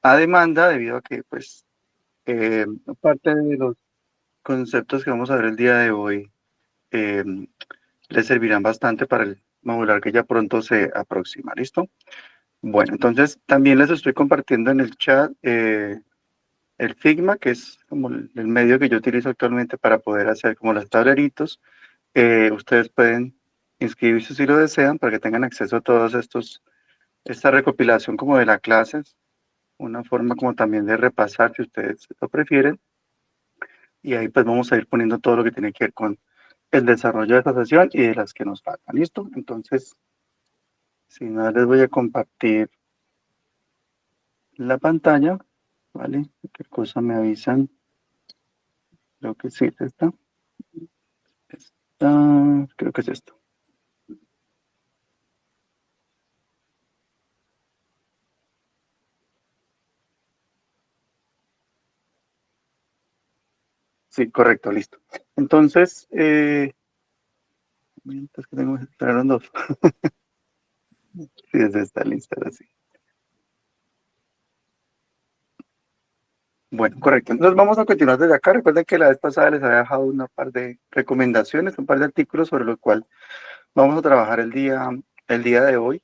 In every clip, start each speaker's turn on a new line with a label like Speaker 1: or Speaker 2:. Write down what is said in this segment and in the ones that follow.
Speaker 1: a demanda, debido a que, pues, parte de los conceptos que vamos a ver el día de hoy les servirán bastante para el modular que ya pronto se aproxima. ¿Listo? Bueno, entonces también les estoy compartiendo en el chat el Figma, que es como el medio que yo utilizo actualmente para poder hacer como los tableritos. Ustedes pueden inscribirse si lo desean para que tengan acceso a todos esta recopilación como de las clases, una forma como también de repasar si ustedes lo prefieren. Y ahí pues vamos a ir poniendo todo lo que tiene que ver con el desarrollo de esta sesión y de las que nos faltan. ¿Listo? Entonces, si nada, les voy a compartir la pantalla, ¿vale? Cualquier cosa me avisan. Creo que sí, es esta. Creo que es esto. Sí, correcto, listo. Entonces, mientras que tengo que esperar dos. Sí, es esta lista, así. Bueno, correcto. Entonces vamos a continuar desde acá. Recuerden que la vez pasada les había dejado una par de recomendaciones, un par de artículos sobre los cuales vamos a trabajar el día de hoy,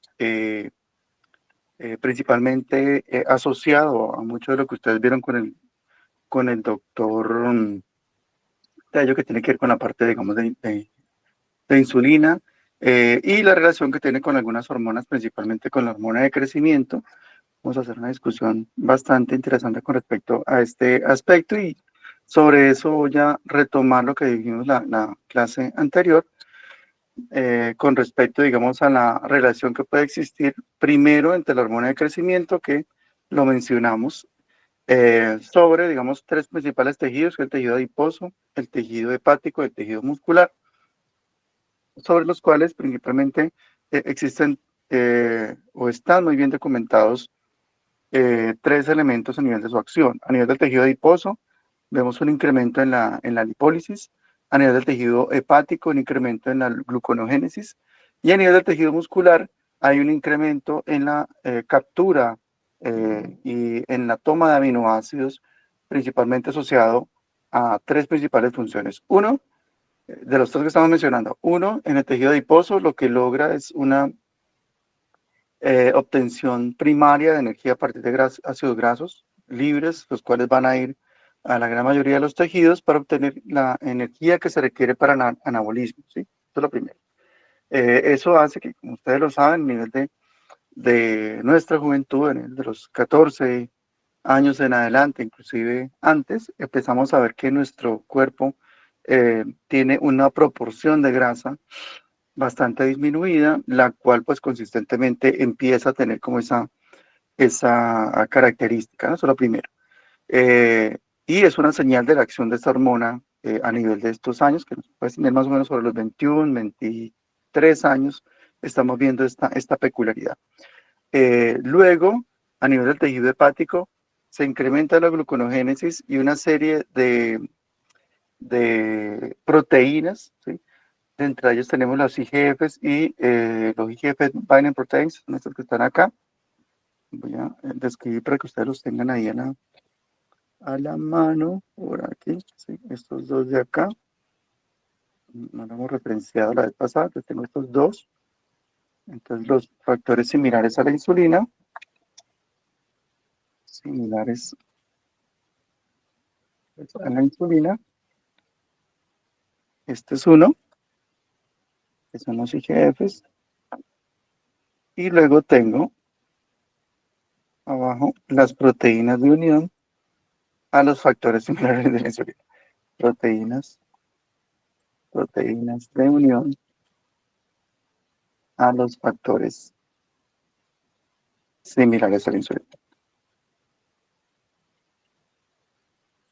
Speaker 1: principalmente asociado a mucho de lo que ustedes vieron con el doctor Tello, que tiene que ver con la parte, digamos, de insulina y la relación que tiene con algunas hormonas, principalmente con la hormona de crecimiento. Vamos a hacer una discusión bastante interesante con respecto a este aspecto y sobre eso voy a retomar lo que dijimos la clase anterior con respecto, digamos, a la relación que puede existir primero entre la hormona de crecimiento, que lo mencionamos, sobre, digamos, tres principales tejidos, que es el tejido adiposo, el tejido hepático y el tejido muscular, sobre los cuales principalmente existen o están muy bien documentados tres elementos a nivel de su acción. A nivel del tejido adiposo, vemos un incremento en la lipólisis, a nivel del tejido hepático, un incremento en la gluconogénesis, y a nivel del tejido muscular hay un incremento en la captura y en la toma de aminoácidos, principalmente asociado a tres principales funciones. Uno, de los tres que estamos mencionando, uno, en el tejido adiposo lo que logra es una obtención primaria de energía a partir de ácidos grasos libres, los cuales van a ir a la gran mayoría de los tejidos para obtener la energía que se requiere para el anabolismo, ¿sí? Esto es lo primero. Eso hace que, como ustedes lo saben, a nivel de nuestra juventud, a nivel de los 14 años en adelante, inclusive antes, empezamos a ver que nuestro cuerpo tiene una proporción de grasa bastante disminuida, la cual pues consistentemente empieza a tener como esa característica, ¿no? Eso es lo primero. Y es una señal de la acción de esta hormona a nivel de estos años, que puede tener más o menos sobre los 21, 23 años, estamos viendo esta peculiaridad. Luego, a nivel del tejido hepático, se incrementa la gluconogénesis y una serie de proteínas, ¿sí? Entre ellos tenemos los IGFs y los IGF binding proteins, son estos que están acá. Voy a describir para que ustedes los tengan ahí a la mano, por aquí, ¿sí? Estos dos de acá. No lo hemos referenciado la vez pasada, entonces tengo estos dos. Entonces los factores similares a la insulina, similares a la insulina. Este es uno, que son los IGFs. Y luego tengo abajo las proteínas de unión a los factores similares de la insulina. Proteínas de unión a los factores similares a la insulina.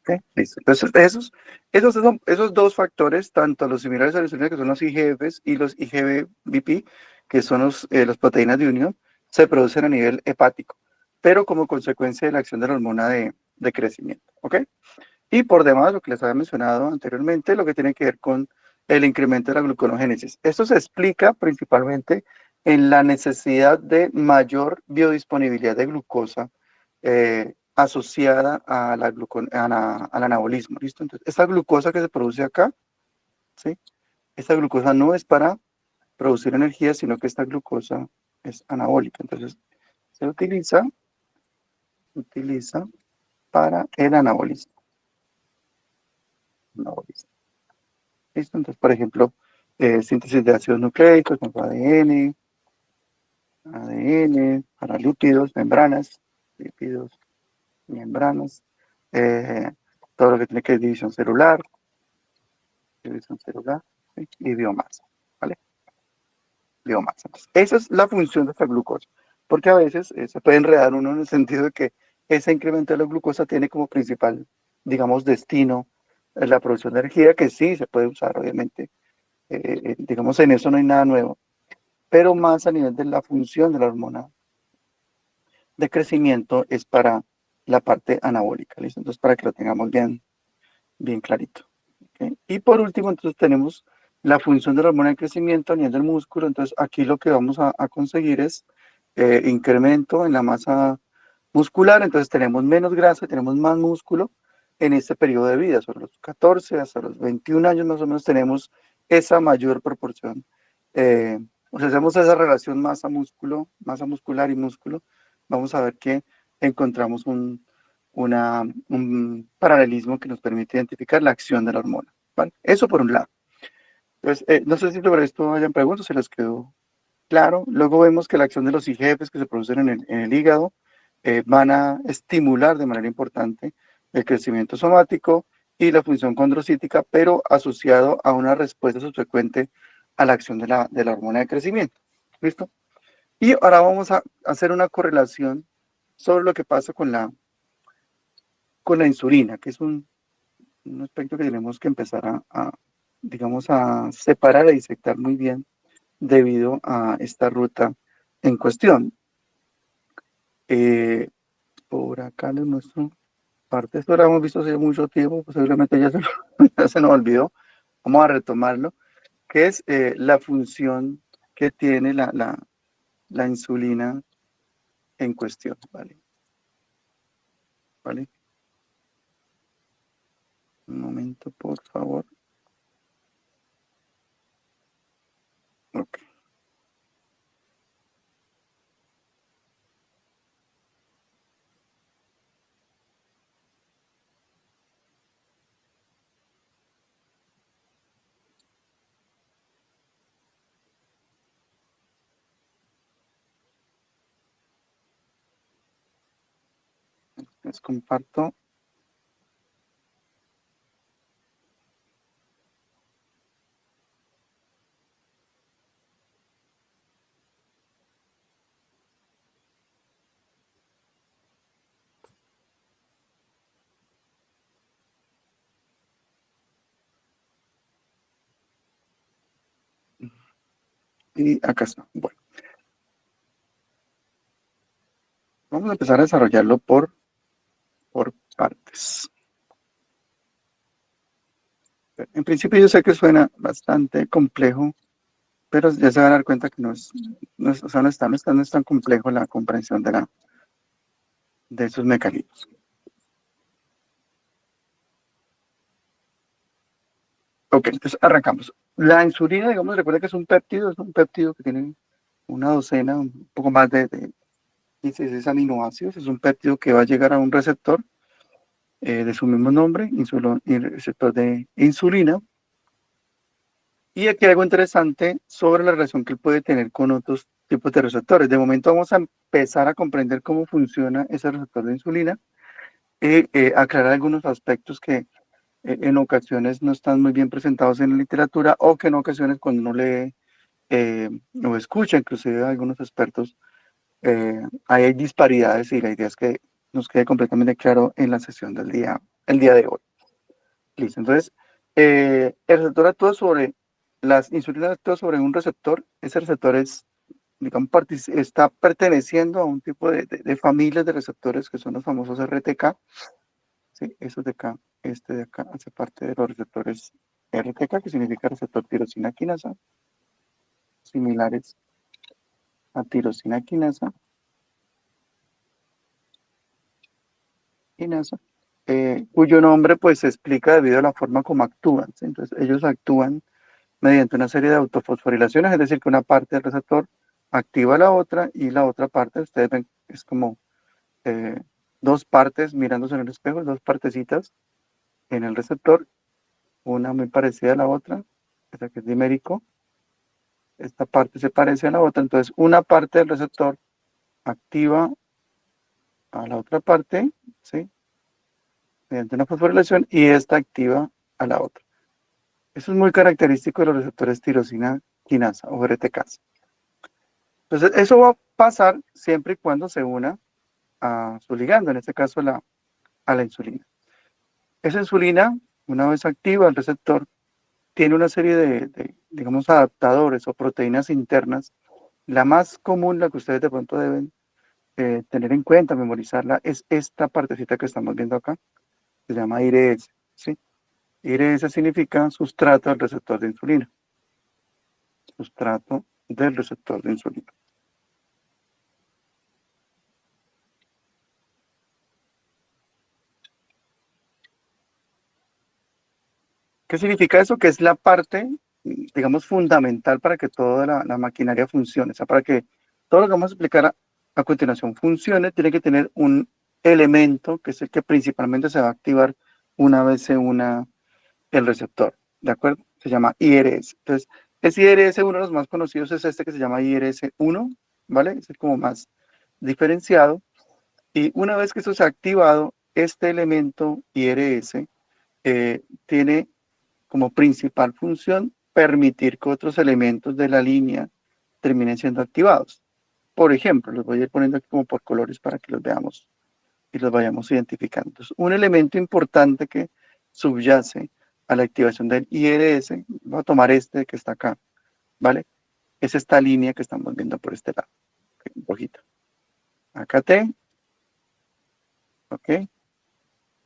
Speaker 1: ¿Okay? Listo. Entonces, esos dos factores, tanto los similares a la insulina, que son los IGFs, y los IgB-BP, que son las proteínas de unión, se producen a nivel hepático, pero como consecuencia de la acción de la hormona de crecimiento. ¿Ok? Y por demás, lo que les había mencionado anteriormente, lo que tiene que ver con el incremento de la gluconogénesis. Esto se explica principalmente en la necesidad de mayor biodisponibilidad de glucosa asociada a al anabolismo, ¿listo? Entonces, esta glucosa que se produce acá, ¿sí? Esta glucosa no es para producir energía, sino que esta glucosa es anabólica. Entonces, se utiliza para el anabolismo. ¿Listo? Entonces, por ejemplo, síntesis de ácidos nucleicos, como ADN, para lípidos, membranas, eh, todo lo que tiene que ver división celular, ¿sí? Y biomasa, ¿vale? Biomasa. Entonces, esa es la función de esta glucosa, porque a veces se puede enredar uno en el sentido de que ese incremento de la glucosa tiene como principal, digamos, destino la producción de energía, que sí se puede usar, obviamente. Digamos, en eso no hay nada nuevo, pero más a nivel de la función de la hormona de crecimiento es para la parte anabólica, ¿listo? Entonces, para que lo tengamos bien, bien clarito. ¿Okay? Y por último, entonces tenemos la función de la hormona de crecimiento a nivel del músculo. Entonces, aquí lo que vamos a conseguir es incremento en la masa muscular. Entonces, tenemos menos grasa, tenemos más músculo en este periodo de vida. Sobre los 14 hasta los 21 años más o menos tenemos esa mayor proporción. O sea, hacemos esa relación masa muscular y músculo, vamos a ver que encontramos un paralelismo que nos permite identificar la acción de la hormona, ¿vale? Eso por un lado. Entonces, no sé si sobre esto hayan preguntas, se les quedó claro. Luego vemos que la acción de los IGFs que se producen en el hígado van a estimular de manera importante el crecimiento somático y la función condrocítica, pero asociado a una respuesta subsecuente a la acción de la hormona de crecimiento. ¿Listo? Y ahora vamos a hacer una correlación sobre lo que pasa con la insulina, que es un aspecto que tenemos que empezar digamos, a separar, a disectar muy bien debido a esta ruta en cuestión. Por acá les muestro parte. Esto lo hemos visto hace mucho tiempo, posiblemente ya se nos olvidó. Vamos a retomarlo, que es la función que tiene la insulina en cuestión. ¿Vale? ¿Vale? Un momento, por favor. Ok. Les comparto. Y acá está. Bueno, vamos a empezar a desarrollarlo por partes. En principio yo sé que suena bastante complejo, pero ya se van a dar cuenta que o sea, no es tan complejo la comprensión de esos mecanismos. Ok, entonces arrancamos. La insulina, digamos, recuerda que es un péptido que tiene una docena, un poco más de 16 aminoácidos. Es un péptido que va a llegar a un receptor de su mismo nombre, receptor de insulina. Y aquí hay algo interesante sobre la relación que él puede tener con otros tipos de receptores. De momento vamos a empezar a comprender cómo funciona ese receptor de insulina y aclarar algunos aspectos que en ocasiones no están muy bien presentados en la literatura o que en ocasiones cuando uno lee o escucha inclusive a algunos expertos, ahí hay disparidades y la idea es que nos quede completamente claro en la sesión el día de hoy. Listo, entonces, el receptor actúa sobre, las insulinas actúan sobre un receptor, ese receptor digamos, está perteneciendo a un tipo de familias de receptores que son los famosos RTK, ¿sí? Esos de acá, este de acá, hace parte de los receptores RTK, que significa receptor tirosina quinasa, similares a tirosina quinasa. quinasa, cuyo nombre pues se explica debido a la forma como actúan, ¿sí? Entonces ellos actúan mediante una serie de autofosforilaciones, es decir, que una parte del receptor activa la otra y la otra parte, ustedes ven, es como eh, dos partes mirándose en el espejo, dos partecitas en el receptor, una muy parecida a la otra, esta que es dimérico, esta parte se parece a la otra, entonces una parte del receptor activa a la otra parte, ¿sí? Mediante una fosforilación y esta activa a la otra. Eso es muy característico de los receptores tirosina quinasa o RTCasa. Entonces, eso va a pasar siempre y cuando se una a su ligando, en este caso a la insulina. Esa insulina, una vez activa el receptor, tiene una serie digamos, adaptadores o proteínas internas. La más común, la que ustedes de pronto deben tener en cuenta, memorizarla, es esta partecita que estamos viendo acá, se llama IRS, ¿sí? IRS significa sustrato del receptor de insulina. Sustrato del receptor de insulina. ¿Qué significa eso? Que es la parte, digamos, fundamental para que toda la maquinaria funcione. O sea, para que todo lo que vamos a explicar a continuación funcione, tiene que tener un elemento que es el que principalmente se va a activar una vez se una el receptor. ¿De acuerdo? Se llama IRS. Entonces, ese IRS, uno de los más conocidos es este que se llama IRS1, ¿vale? Es el como más diferenciado. Y una vez que eso se ha activado, este elemento IRS tiene como principal función permitir que otros elementos de la línea terminen siendo activados. Por ejemplo, los voy a ir poniendo aquí como por colores para que los veamos y los vayamos identificando. Entonces, un elemento importante que subyace a la activación del IRS, voy a tomar este que está acá, ¿vale? Es esta línea que estamos viendo por este lado, un poquito. Acá T, ok,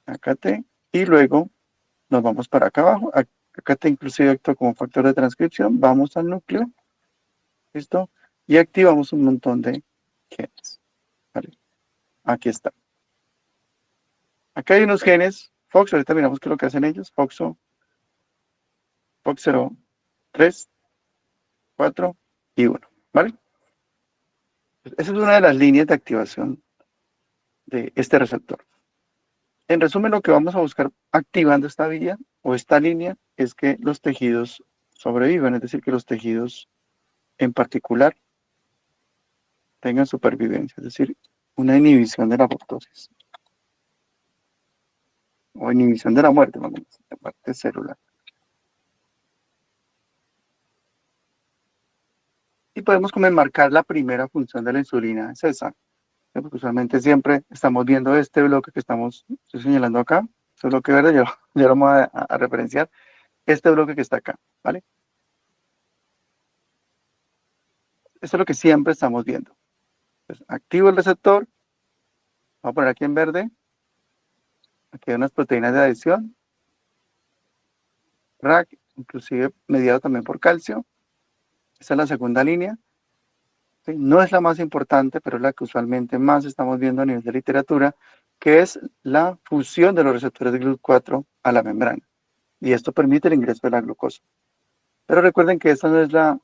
Speaker 1: acá T, y luego nos vamos para acá abajo. Acá T inclusive actúa como factor de transcripción. Vamos al núcleo, ¿listo? Y activamos un montón de genes, ¿vale? Aquí está. Acá hay unos genes, FOX, ahorita miramos qué es lo que hacen ellos, FOXO, FOX0, 3, 4 y 1, ¿vale? Esa es una de las líneas de activación de este receptor. En resumen, lo que vamos a buscar activando esta vía o esta línea es que los tejidos sobrevivan, es decir, que los tejidos en particular tengan supervivencia, es decir, una inhibición de la apoptosis o inhibición de la muerte, vamos a decir, la muerte celular. Y podemos como enmarcar la primera función de la insulina, es esa. Porque usualmente siempre estamos viendo este bloque que estoy señalando acá, este bloque verde, ya lo vamos a referenciar, este bloque que está acá, ¿vale? Esto es lo que siempre estamos viendo. Entonces, activo el receptor, voy a poner aquí en verde, aquí hay unas proteínas de adhesión, RAC, inclusive mediado también por calcio. Esta es la segunda línea. ¿Sí? No es la más importante, pero es la que usualmente más estamos viendo a nivel de literatura, que es la fusión de los receptores de GLUT4 a la membrana. Y esto permite el ingreso de la glucosa. Pero recuerden que esa no es la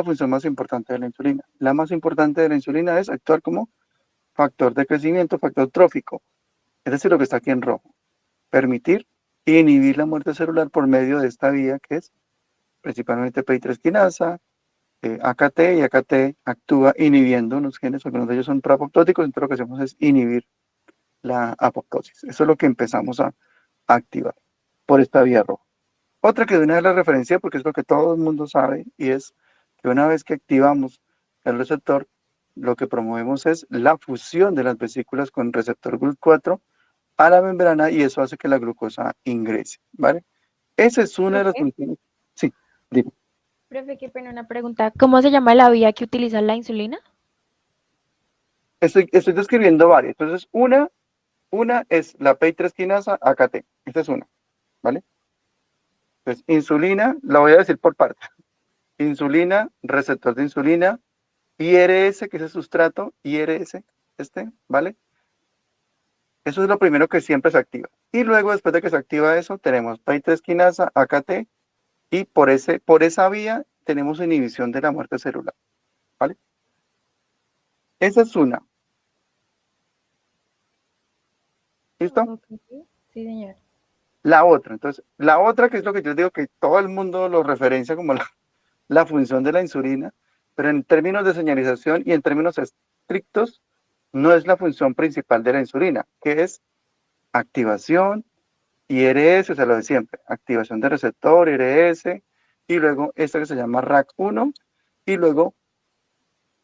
Speaker 1: función más importante de la insulina. La más importante de la insulina es actuar como factor de crecimiento, factor trófico. Es decir, lo que está aquí en rojo. Permitir inhibir la muerte celular por medio de esta vía que es principalmente PI3 quinasa, AKT, y AKT actúa inhibiendo unos genes, algunos de ellos son proapoptóticos, entonces lo que hacemos es inhibir la apoptosis. Eso es lo que empezamos a activar por esta vía roja. Otra que de una vez la referencia, porque es lo que todo el mundo sabe, y es que una vez que activamos el receptor, lo que promovemos es la fusión de las vesículas con receptor GLUT4 a la membrana y eso hace que la glucosa ingrese, ¿vale? Esa es una de las
Speaker 2: Profe,
Speaker 1: funciones. Sí, dime.
Speaker 2: profe, qué pena una pregunta. ¿Cómo se llama la vía que utiliza la insulina?
Speaker 1: Estoy describiendo varias. Entonces, una es la PI3 quinasa AKT. Esta es una, ¿vale? Entonces, insulina, la voy a decir por parte. Insulina, receptor de insulina, IRS, que es el sustrato, IRS, ¿vale? Eso es lo primero que siempre se activa. Y luego, después de que se activa eso, tenemos PI3 quinasa, AKT, y por esa vía tenemos inhibición de la muerte celular, ¿vale? Esa es una. ¿Listo?
Speaker 2: Ok, sí, señor.
Speaker 1: La otra, entonces, la otra que es lo que yo digo que todo el mundo lo referencia como la función de la insulina, pero en términos de señalización y en términos estrictos, no es la función principal de la insulina, que es activación, IRS, o sea, lo de siempre, activación de receptor, IRS, y luego esta que se llama RAC1, y luego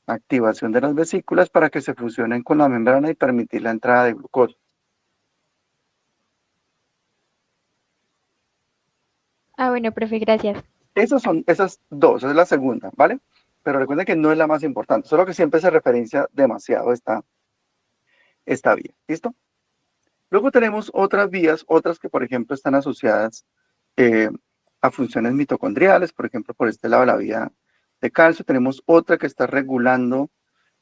Speaker 1: activación de las vesículas para que se fusionen con la membrana y permitir la entrada de glucosa.
Speaker 2: Ah, bueno, profe, gracias.
Speaker 1: Esas dos, esa es la segunda, ¿vale? Pero recuerden que no es la más importante, solo que siempre se referencia demasiado esta vía, ¿listo? Luego tenemos otras vías, otras que por ejemplo están asociadas eh, a funciones mitocondriales, por ejemplo, por este lado la vía de calcio, tenemos otra que está regulando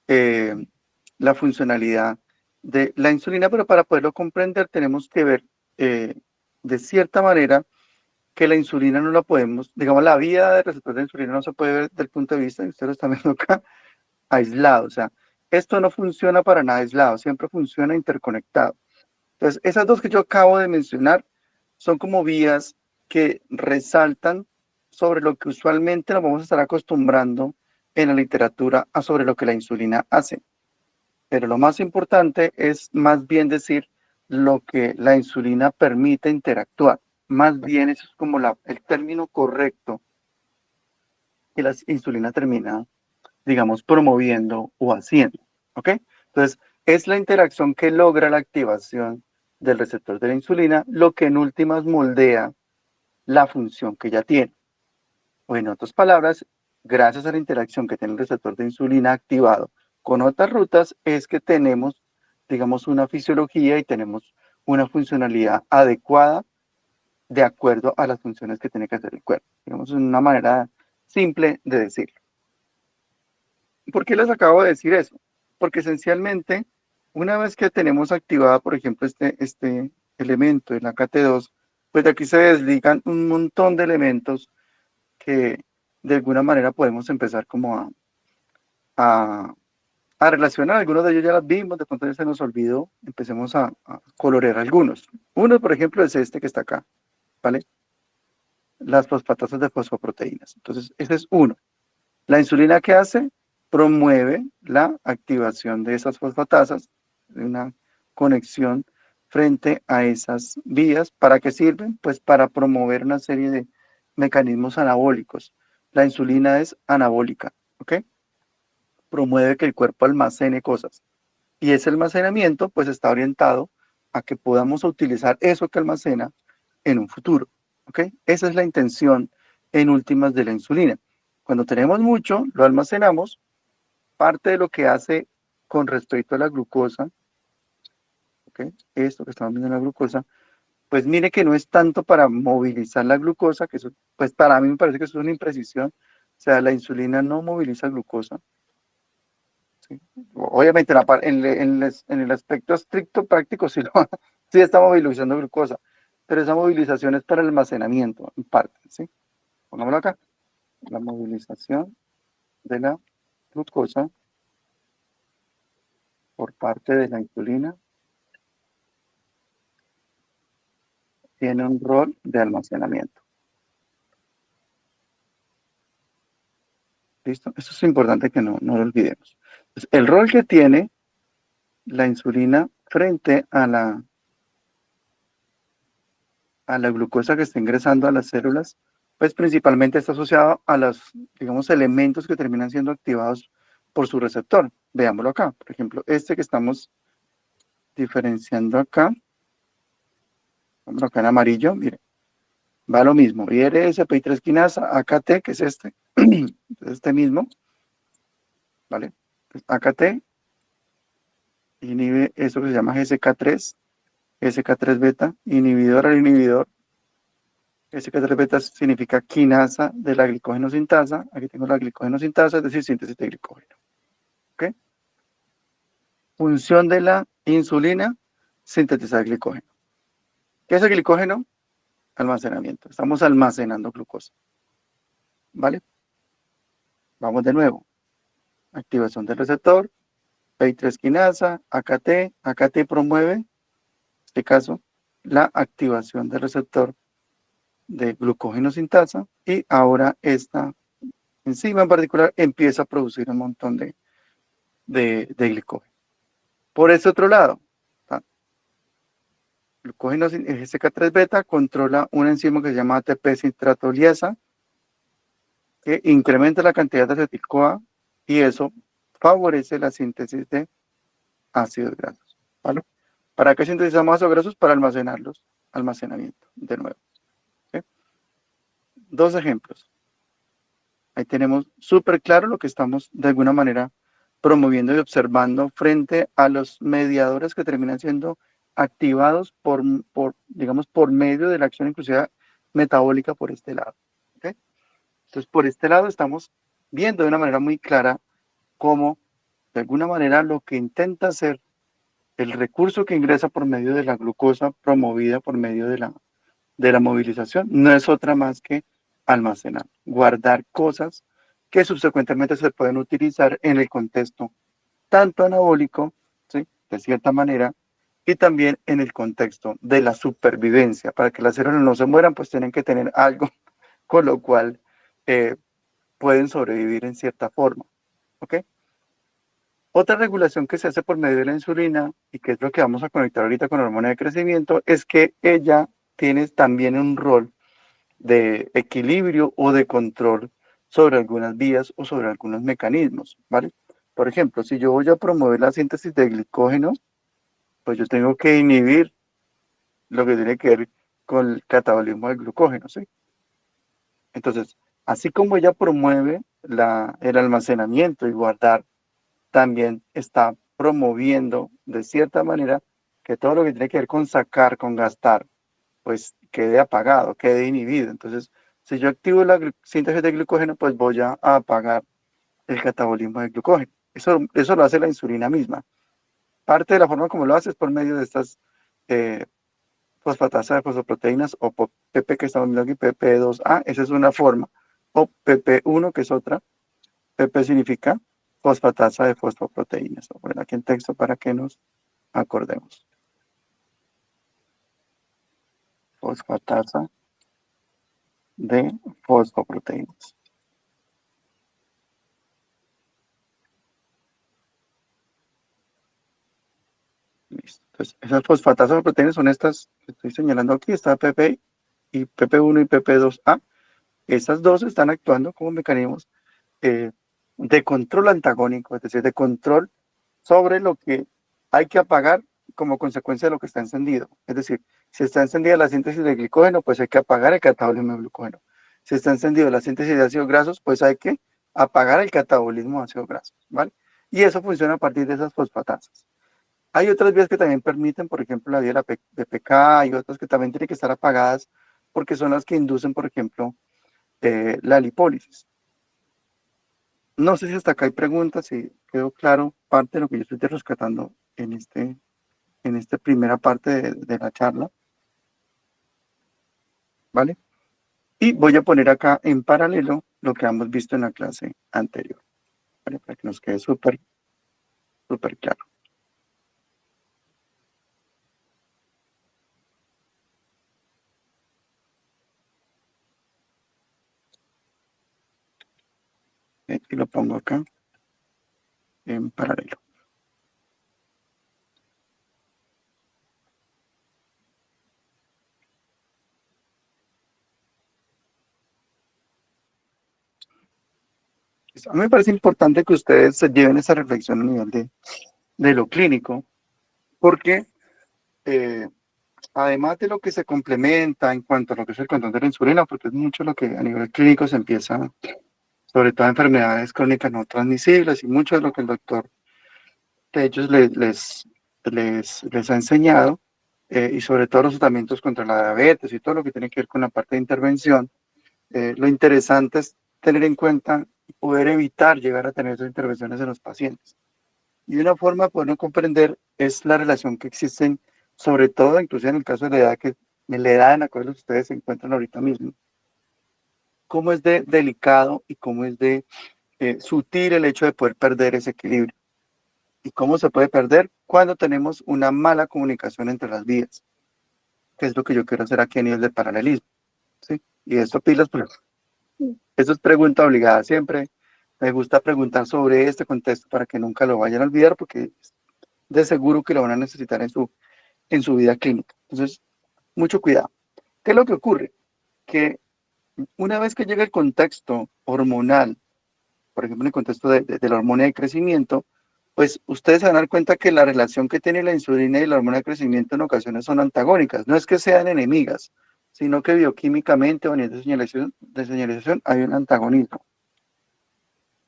Speaker 1: eh, la funcionalidad de la insulina, pero para poderlo comprender tenemos que ver eh, de cierta manera que la insulina no la podemos, digamos, la vía de receptor de insulina no se puede ver desde el punto de vista, y usted lo está viendo acá, aislado, o sea, esto no funciona para nada aislado, siempre funciona interconectado. Entonces, esas dos que yo acabo de mencionar son como vías que resaltan sobre lo que usualmente nos vamos a estar acostumbrando en la literatura a sobre lo que la insulina hace. Pero lo más importante es más bien decir lo que la insulina permite interactuar. Más bien eso es como el término correcto que la insulina termina, digamos, promoviendo o haciendo. ¿Ok? Entonces, es la interacción que logra la activación del receptor de la insulina lo que en últimas moldea la función que ya tiene. O en otras palabras, gracias a la interacción que tiene el receptor de insulina activado con otras rutas, es que tenemos, digamos, una fisiología y tenemos una funcionalidad adecuada de acuerdo a las funciones que tiene que hacer el cuerpo. Digamos, es una manera simple de decirlo. ¿Por qué les acabo de decir eso? Porque esencialmente, una vez que tenemos activada, por ejemplo, este elemento en la KT2, pues de aquí se desligan un montón de elementos que de alguna manera podemos empezar como a, a relacionar. Algunos de ellos ya las vimos, de pronto ya se nos olvidó, empecemos a colorear algunos. Uno, por ejemplo, es este que está acá, ¿vale? Las fosfatasas de fosfoproteínas. Entonces, ese es uno. La insulina, ¿qué hace? Promueve la activación de esas fosfatasas, una conexión frente a esas vías. ¿Para qué sirven? Pues para promover una serie de mecanismos anabólicos. La insulina es anabólica, ¿ok? Promueve que el cuerpo almacene cosas. Y ese almacenamiento pues está orientado a que podamos utilizar eso que almacena en un futuro, ¿ok? Esa es la intención en últimas de la insulina. Cuando tenemos mucho, lo almacenamos. Parte de lo que hace con respecto a la glucosa, ¿ok? Esto que estamos viendo en la glucosa, pues mire que no es tanto para movilizar la glucosa, que eso, pues para mí me parece que eso es una imprecisión. O sea, la insulina no moviliza glucosa. ¿Sí? Obviamente en el aspecto estricto práctico sí, sí está movilizando glucosa, pero esa movilización es para el almacenamiento, en parte. ¿Sí? Pongámoslo acá. La movilización de la glucosa por parte de la insulina tiene un rol de almacenamiento. ¿Listo? Eso es importante que no lo olvidemos. Entonces, el rol que tiene la insulina frente a la glucosa que está ingresando a las células, pues principalmente está asociado a los, digamos, elementos que terminan siendo activados por su receptor. Veámoslo acá. Por ejemplo, este que estamos diferenciando acá, vamos acá en amarillo, mire, va lo mismo. IRS, PI3 quinasa, AKT, que es este mismo, ¿vale? Pues AKT inhibe eso que se llama GSK3, GSK3 beta, inhibidor al inhibidor. GSK3 beta significa quinasa de la glicógeno sintasa. Aquí tengo la glicógeno sintasa, es decir, síntesis de glicógeno. ¿Ok? Función de la insulina, sintetizar glicógeno. ¿Qué es el glicógeno? Almacenamiento. Estamos almacenando glucosa. ¿Vale? Vamos de nuevo. Activación del receptor, PI3 quinasa, AKT. AKT promueve, en este caso, la activación del receptor de glucógeno sintasa y ahora esta enzima en particular empieza a producir un montón de glicógeno. Por ese otro lado, glucógeno SK3 beta controla una enzima que se llama ATP citratoliasa que incrementa la cantidad de acetil-CoA y eso favorece la síntesis de ácidos grasos. ¿Vale? ¿Para qué sintetizamos ácidos grasos? Para almacenarlos. Almacenamiento, de nuevo. ¿Okay? Dos ejemplos. Ahí tenemos súper claro lo que estamos de alguna manera promoviendo y observando frente a los mediadores que terminan siendo activados digamos, por medio de la acción inclusiva metabólica por este lado. ¿Okay? Entonces, por este lado estamos viendo de una manera muy clara cómo, de alguna manera, lo que intenta hacer el recurso que ingresa por medio de la glucosa promovida por medio de la movilización no es otra más que almacenar, guardar cosas que subsecuentemente se pueden utilizar en el contexto tanto anabólico, ¿sí? De cierta manera, y también en el contexto de la supervivencia. Para que las células no se mueran, pues tienen que tener algo, con lo cual pueden sobrevivir en cierta forma. ¿Ok? Otra regulación que se hace por medio de la insulina, y que es lo que vamos a conectar ahorita con la hormona de crecimiento, es que ella tiene también un rol de equilibrio o de control sobre algunas vías o sobre algunos mecanismos, ¿vale? Por ejemplo, si yo voy a promover la síntesis de glicógeno, pues yo tengo que inhibir lo que tiene que ver con el catabolismo del glucógeno, ¿sí? Entonces, así como ella promueve el almacenamiento y guardar, también está promoviendo de cierta manera que todo lo que tiene que ver con sacar, con gastar, pues quede apagado, quede inhibido. Entonces, si yo activo la síntesis de glucógeno, pues voy a apagar el catabolismo de glucógeno. Eso lo hace la insulina misma. Parte de la forma como lo hace es por medio de estas fosfatasa de fosfoproteínas o PP que estamos viendo aquí, PP2A, esa es una forma, o PP1 que es otra. PP significa fosfatasa de fosfoproteínas. Voy a poner aquí en texto para que nos acordemos. Fosfatasa de fosfoproteínas. Listo. Entonces, esas fosfatasas de proteínas son estas que estoy señalando aquí. Está PP y PP1 y PP2A. Esas dos están actuando como mecanismos de control antagónico, es decir, de control sobre lo que hay que apagar como consecuencia de lo que está encendido. Es decir, si está encendida la síntesis de glicógeno, pues hay que apagar el catabolismo de glucógeno. Si está encendido la síntesis de ácidos grasos, pues hay que apagar el catabolismo de ácidos grasos, ¿vale? Y eso funciona a partir de esas fosfatasas. Hay otras vías que también permiten, por ejemplo, la vía de PK y otras que también tienen que estar apagadas porque son las que inducen, por ejemplo, la lipólisis. No sé si hasta acá hay preguntas, si quedó claro parte de lo que yo estoy rescatando en esta primera parte de la charla, ¿vale? Y voy a poner acá en paralelo lo que hemos visto en la clase anterior, ¿vale? Para que nos quede súper claro. Y lo pongo acá en paralelo. A mí me parece importante que ustedes se lleven esa reflexión a nivel de lo clínico, porque además de lo que se complementa en cuanto a lo que es el control de la insulina, porque es mucho lo que a nivel clínico se empieza, sobre todo enfermedades crónicas no transmisibles y mucho de lo que el doctor de ellos les ha enseñado, y sobre todo los tratamientos contra la diabetes y todo lo que tiene que ver con la parte de intervención. Lo interesante es tener en cuenta y poder evitar llegar a tener esas intervenciones en los pacientes. Y una forma de poderlo comprender es la relación que existe sobre todo, inclusive en el caso de la edad, la edad en la cual ustedes se encuentran ahorita mismo, cómo es de delicado y cómo es de sutil el hecho de poder perder ese equilibrio. ¿Y cómo se puede perder? Cuando tenemos una mala comunicación entre las vías, que es lo que yo quiero hacer aquí a nivel de paralelismo, ¿sí? Y esto pilas, pero eso es pregunta obligada siempre. Me gusta preguntar sobre este contexto para que nunca lo vayan a olvidar, porque de seguro que lo van a necesitar en su vida clínica. Entonces, mucho cuidado. ¿Qué es lo que ocurre? Que una vez que llega el contexto hormonal, por ejemplo, en el contexto de la hormona de crecimiento, pues ustedes se van a dar cuenta que la relación que tiene la insulina y la hormona de crecimiento en ocasiones son antagónicas. No es que sean enemigas, sino que bioquímicamente o a nivel de señalización hay un antagonismo.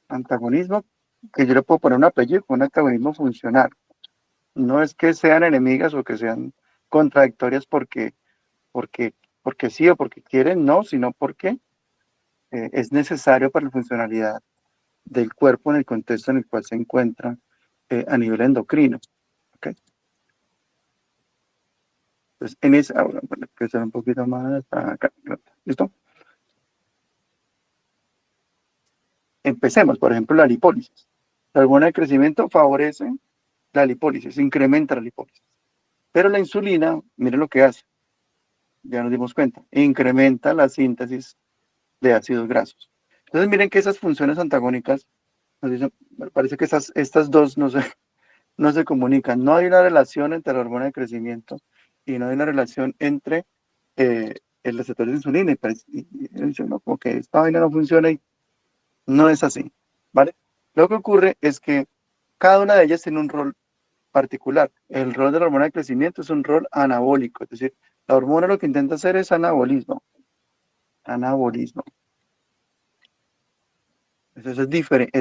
Speaker 1: Antagonismo que yo le puedo poner un apellido, un antagonismo funcional. No es que sean enemigas o que sean contradictorias porque, porque sí o porque quieren, no, sino porque es necesario para la funcionalidad del cuerpo en el contexto en el cual se encuentra a nivel endocrino. ¿Okay? Entonces, en esa, ahora, bueno, que sea un poquito más acá. ¿Listo? Empecemos, por ejemplo, la lipólisis. La hormona de crecimiento favorece la lipólisis, incrementa la lipólisis. Pero la insulina, miren lo que hace, ya nos dimos cuenta, incrementa la síntesis de ácidos grasos. Entonces, miren que esas funciones antagónicas, nos dicen, parece que estas dos no se comunican. No hay una relación entre la hormona de crecimiento y no hay una relación entre el receptor de insulina. Y dice, no, como que esta vaina no funciona y no es así, ¿vale? Lo que ocurre es que cada una de ellas tiene un rol particular. El rol de la hormona de crecimiento es un rol anabólico, es decir, la hormona lo que intenta hacer es anabolismo. Anabolismo. Eso es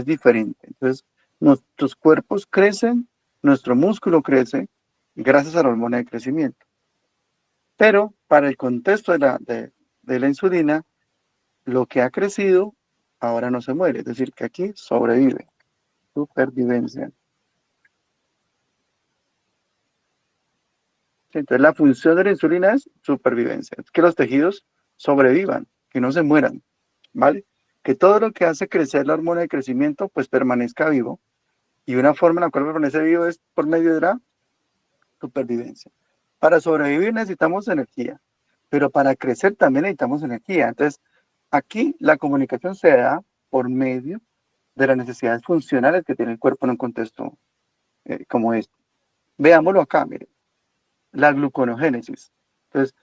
Speaker 1: diferente. Entonces, nuestros cuerpos crecen, nuestro músculo crece gracias a la hormona de crecimiento. Pero para el contexto de la insulina, lo que ha crecido ahora no se muere, es decir, que aquí sobrevive, supervivencia. Entonces, la función de la insulina es supervivencia, es que los tejidos sobrevivan, que no se mueran, ¿vale? Que todo lo que hace crecer la hormona de crecimiento, pues permanezca vivo. Y una forma en la cual permanece vivo es por medio de la supervivencia. Para sobrevivir necesitamos energía, pero para crecer también necesitamos energía. Entonces, aquí la comunicación se da por medio de las necesidades funcionales que tiene el cuerpo en un contexto como este. Veámoslo acá, miren, la gluconogénesis. Entonces,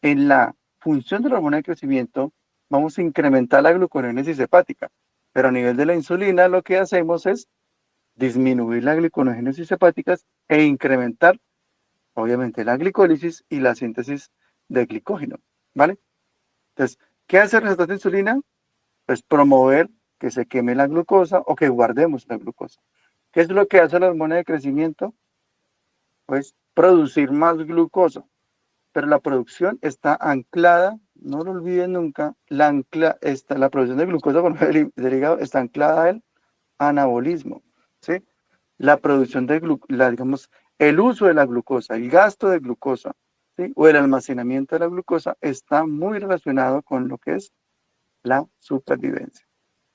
Speaker 1: en la función de la hormona de crecimiento, vamos a incrementar la gluconogénesis hepática, pero a nivel de la insulina lo que hacemos es disminuir la gluconogénesis hepática e incrementar, obviamente, la glicólisis y la síntesis de glicógeno, ¿vale? Entonces, ¿qué hace el receptor de insulina? Pues promover que se queme la glucosa o que guardemos la glucosa. ¿Qué es lo que hace la hormona de crecimiento? Pues producir más glucosa, pero la producción está anclada, no lo olviden nunca, la producción de glucosa por medio del hígado está anclada al anabolismo, ¿sí? La producción de digamos, el uso de la glucosa, el gasto de glucosa, ¿sí? O el almacenamiento de la glucosa está muy relacionado con lo que es la supervivencia.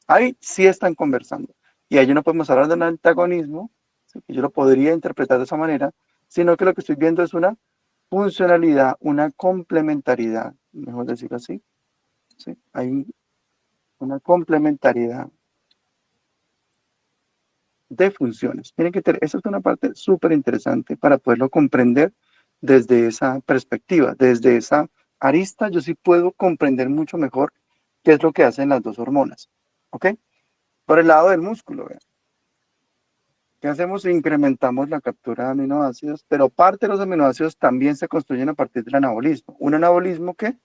Speaker 1: Ahí sí están conversando. Y ahí no podemos hablar de un antagonismo, ¿sí? Que yo lo podría interpretar de esa manera, sino que lo que estoy viendo es una funcionalidad, una complementariedad, mejor decirlo así. ¿Sí? Hay una complementariedad de funciones. Miren que esa es una parte súper interesante para poderlo comprender desde esa perspectiva, desde esa arista, yo sí puedo comprender mucho mejor qué es lo que hacen las dos hormonas. ¿Ok? Por el lado del músculo, vean. ¿Qué hacemos? Incrementamos la captura de aminoácidos, pero parte de los aminoácidos también se construyen a partir del anabolismo. Un anabolismo que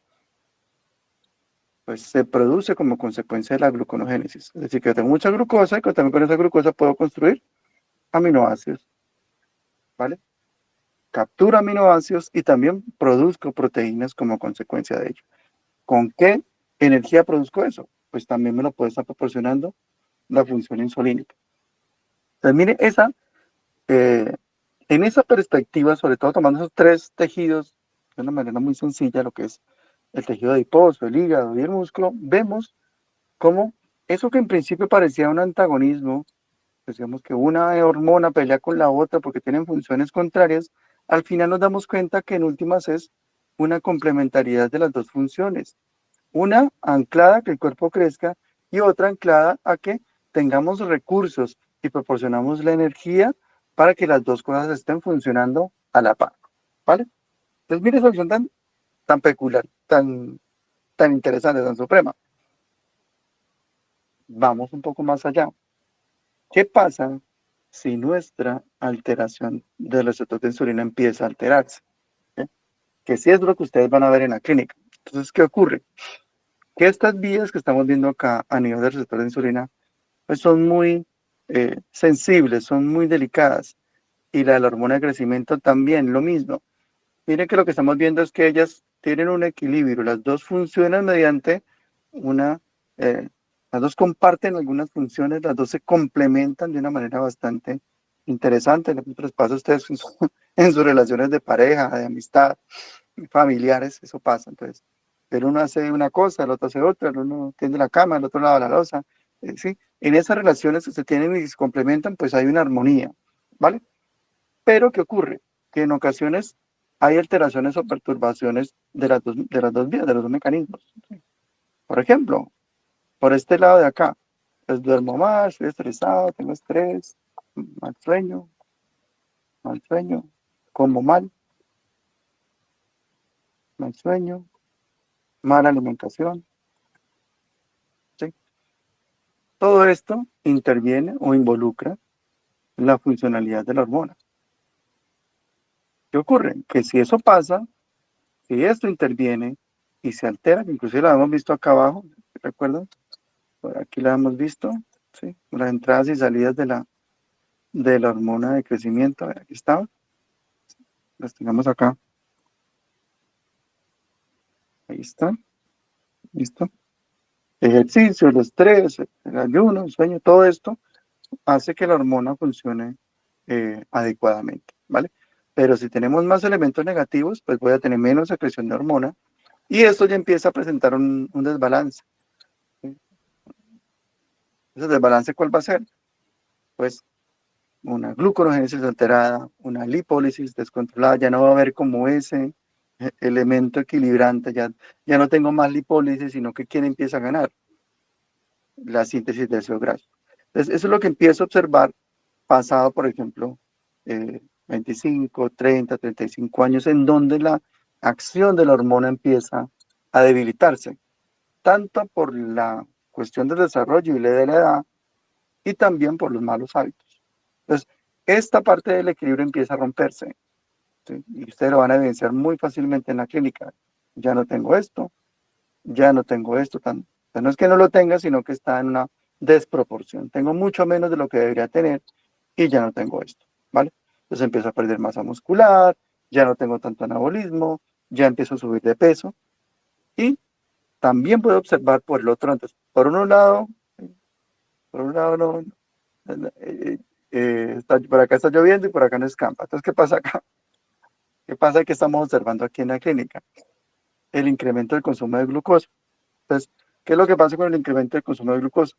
Speaker 1: pues, se produce como consecuencia de la gluconogénesis. Es decir, que tengo mucha glucosa y que también con esa glucosa puedo construir aminoácidos. ¿Vale? Captura aminoácidos y también produzco proteínas como consecuencia de ello. ¿Con qué energía produzco eso? Pues también me lo puede estar proporcionando la función insulínica. Entonces, mire, eh, En esa perspectiva, sobre todo tomando esos tres tejidos de una manera muy sencilla, lo que es el tejido adiposo, el hígado y el músculo, vemos cómo eso que en principio parecía un antagonismo, decíamos que una hormona pelea con la otra porque tienen funciones contrarias, al final nos damos cuenta que en últimas es una complementariedad de las dos funciones. Una anclada a que el cuerpo crezca y otra anclada a que tengamos recursos y proporcionamos la energía para que las dos cosas estén funcionando a la par, ¿vale? Entonces, mire esa opción tan peculiar, tan interesante, tan suprema. Vamos un poco más allá. ¿Qué pasa si nuestra alteración del receptor de insulina empieza a alterarse? ¿Eh? Que sí es lo que ustedes van a ver en la clínica. Entonces, ¿qué ocurre? Que estas vías que estamos viendo acá a nivel del receptor de insulina, pues son muy sensibles, son muy delicadas. Y la de la hormona de crecimiento también, lo mismo. Miren que lo que estamos viendo es que ellas tienen un equilibrio, las dos funcionan mediante una, las dos comparten algunas funciones, las dos se complementan de una manera bastante interesante. Les pasa a ustedes en sus relaciones de pareja, de amistad, familiares, eso pasa. Entonces, el uno hace una cosa, el otro hace otra, el uno tiende la cama, el otro lava la loza. ¿Sí? En esas relaciones que se tienen y se complementan, pues hay una armonía, ¿vale? Pero ¿qué ocurre? Que en ocasiones hay alteraciones o perturbaciones de las dos vías, de los dos mecanismos. Por ejemplo, por este lado de acá, pues duermo más, estoy estresado, tengo estrés, mal sueño, como mal sueño, mala alimentación. ¿Sí? Todo esto interviene o involucra la funcionalidad de la hormona. ¿Qué ocurre? Que si eso pasa, si esto interviene y se altera, que inclusive lo hemos visto acá abajo, ¿recuerdan? Por aquí la hemos visto, ¿sí? Las entradas y salidas de la hormona de crecimiento, aquí está, las tenemos acá, ahí está, listo. Ejercicio, el estrés, el ayuno, el sueño, todo esto hace que la hormona funcione adecuadamente, ¿vale? Pero si tenemos más elementos negativos, pues voy a tener menos secreción de hormona y esto ya empieza a presentar un desbalance. ¿Sí? ¿Ese desbalance cuál va a ser? Pues una gluconeogénesis alterada, una lipólisis descontrolada, ya no va a haber como ese elemento equilibrante, ya no tengo más lipólisis, sino que ¿quién empieza a ganar? La síntesis de ácido graso. Entonces, eso es lo que empiezo a observar pasado, por ejemplo, 25, 30, 35 años, en donde la acción de la hormona empieza a debilitarse, tanto por la cuestión del desarrollo y de la edad, y también por los malos hábitos. Entonces, esta parte del equilibrio empieza a romperse, ¿sí? Y ustedes lo van a evidenciar muy fácilmente en la clínica. Ya no tengo esto, ya no tengo esto, o sea, no es que no lo tenga, sino que está en una desproporción. Tengo mucho menos de lo que debería tener y ya no tengo esto, ¿vale? Entonces empiezo a perder masa muscular, ya no tengo tanto anabolismo, ya empiezo a subir de peso y también puedo observar por el otro. Entonces, por un lado no, por acá está lloviendo y por acá no escampa. Entonces, ¿qué pasa acá? ¿Qué pasa que estamos observando aquí en la clínica? El incremento del consumo de glucosa. Entonces, ¿qué es lo que pasa con el incremento del consumo de glucosa?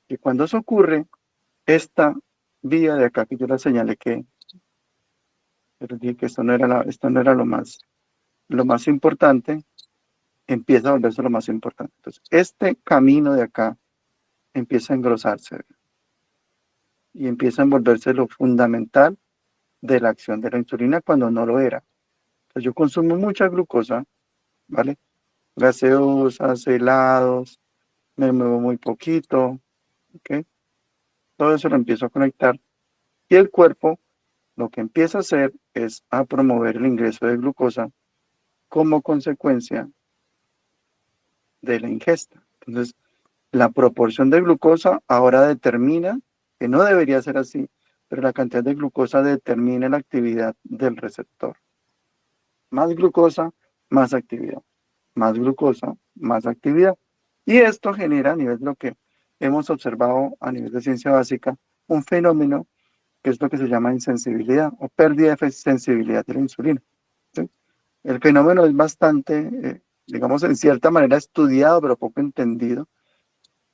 Speaker 1: Que cuando eso ocurre, esta vía de acá que yo la señalé pero dije que esto no era lo más importante, empieza a volverse lo más importante. Entonces, este camino de acá empieza a engrosarse y empieza a envolverse lo fundamental de la acción de la insulina cuando no lo era. Entonces, yo consumo mucha glucosa, ¿vale? Gaseosas, helados, me muevo muy poquito, ¿ok? Todo eso lo empiezo a conectar y el cuerpo lo que empieza a hacer es a promover el ingreso de glucosa como consecuencia de la ingesta. Entonces, la proporción de glucosa ahora determina, que no debería ser así, pero la cantidad de glucosa determina la actividad del receptor. Más glucosa, más actividad. Más glucosa, más actividad. Y esto genera a nivel de lo que hemos observado a nivel de ciencia básica, un fenómeno que es lo que se llama insensibilidad o pérdida de sensibilidad de la insulina. ¿Sí? El fenómeno es bastante, digamos, en cierta manera estudiado, pero poco entendido.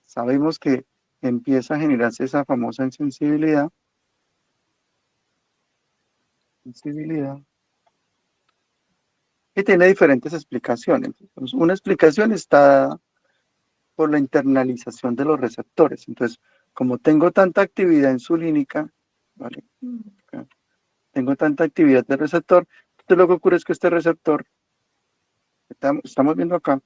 Speaker 1: Sabemos que empieza a generarse esa famosa sensibilidad, y tiene diferentes explicaciones. Entonces, una explicación está dada por la internalización de los receptores. Entonces, como tengo tanta actividad insulínica, ¿vale? Tengo tanta actividad del receptor, entonces lo que ocurre es que este receptor, estamos viendo acá,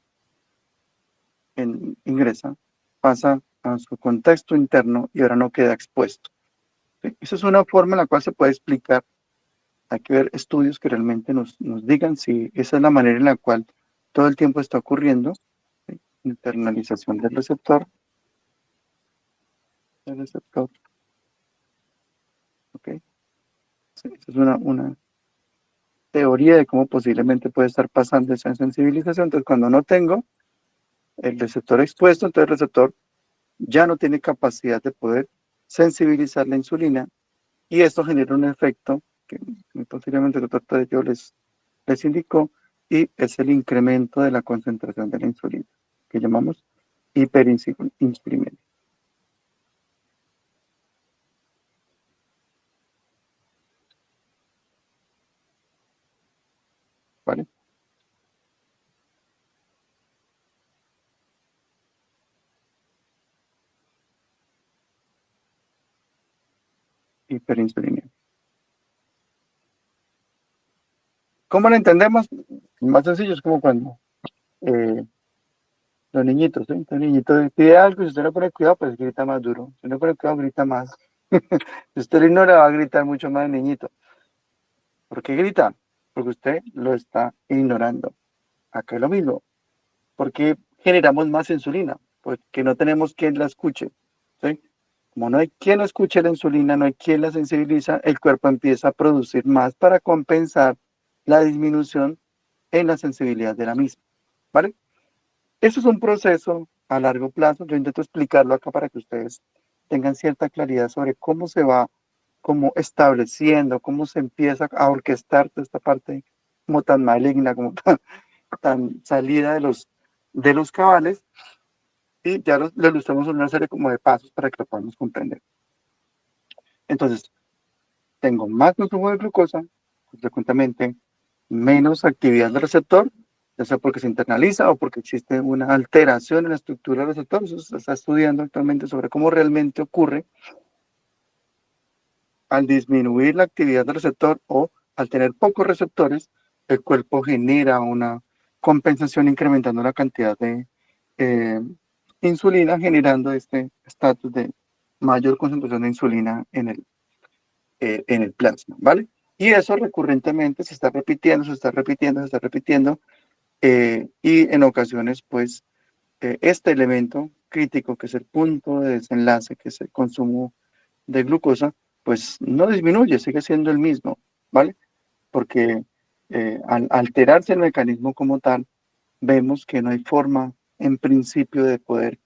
Speaker 1: ingresa, pasa a su contexto interno y ahora no queda expuesto. ¿Sí? Esa es una forma en la cual se puede explicar. Hay que ver estudios que realmente nos digan si esa es la manera en la cual todo el tiempo está ocurriendo. ¿Sí? Internalización del receptor. ¿Ok? Sí, esa es una teoría de cómo posiblemente puede estar pasando esa sensibilización. Entonces, cuando no tengo el receptor expuesto, entonces el receptor ya no tiene capacidad de poder sensibilizar la insulina y esto genera un efecto que posiblemente el doctor Tadeo les indicó, y es el incremento de la concentración de la insulina, que llamamos hiperinsulinemia. ¿Vale? Hiperinsulinemia. ¿Cómo lo entendemos? Más sencillo es como cuando los niñitos, ¿sí? El niñito pide algo y si usted no pone cuidado, pues grita más duro. Si no pone cuidado, grita más. Si usted lo ignora, va a gritar mucho más el niñito. ¿Por qué grita? Porque usted lo está ignorando. Acá es lo mismo. ¿Por qué generamos más insulina? Porque no tenemos quien la escuche. ¿Sí? Como no hay quien escuche la insulina, no hay quien la sensibiliza, el cuerpo empieza a producir más para compensar la disminución en la sensibilidad de la misma. ¿Vale? Eso es un proceso a largo plazo. Yo intento explicarlo acá para que ustedes tengan cierta claridad sobre cómo se va como estableciendo, cómo se empieza a orquestar toda esta parte como tan maligna, como tan salida de los cabales, y ya lo ilustramos en una serie como de pasos para que lo podamos comprender. Entonces, tengo más consumo de glucosa, consecuentemente menos actividad del receptor, ya sea porque se internaliza o porque existe una alteración en la estructura del receptor. Eso se está estudiando actualmente sobre cómo realmente ocurre al disminuir la actividad del receptor o al tener pocos receptores, el cuerpo genera una compensación incrementando la cantidad de eh, insulina, generando este estatus de mayor concentración de insulina en el plasma, ¿vale? Y eso recurrentemente se está repitiendo, se está repitiendo, se está repitiendo, y en ocasiones, pues, este elemento crítico, que es el punto de desenlace, que es el consumo de glucosa, pues no disminuye, sigue siendo el mismo, ¿vale? Porque al alterarse el mecanismo como tal, vemos que no hay forma, en principio, de poder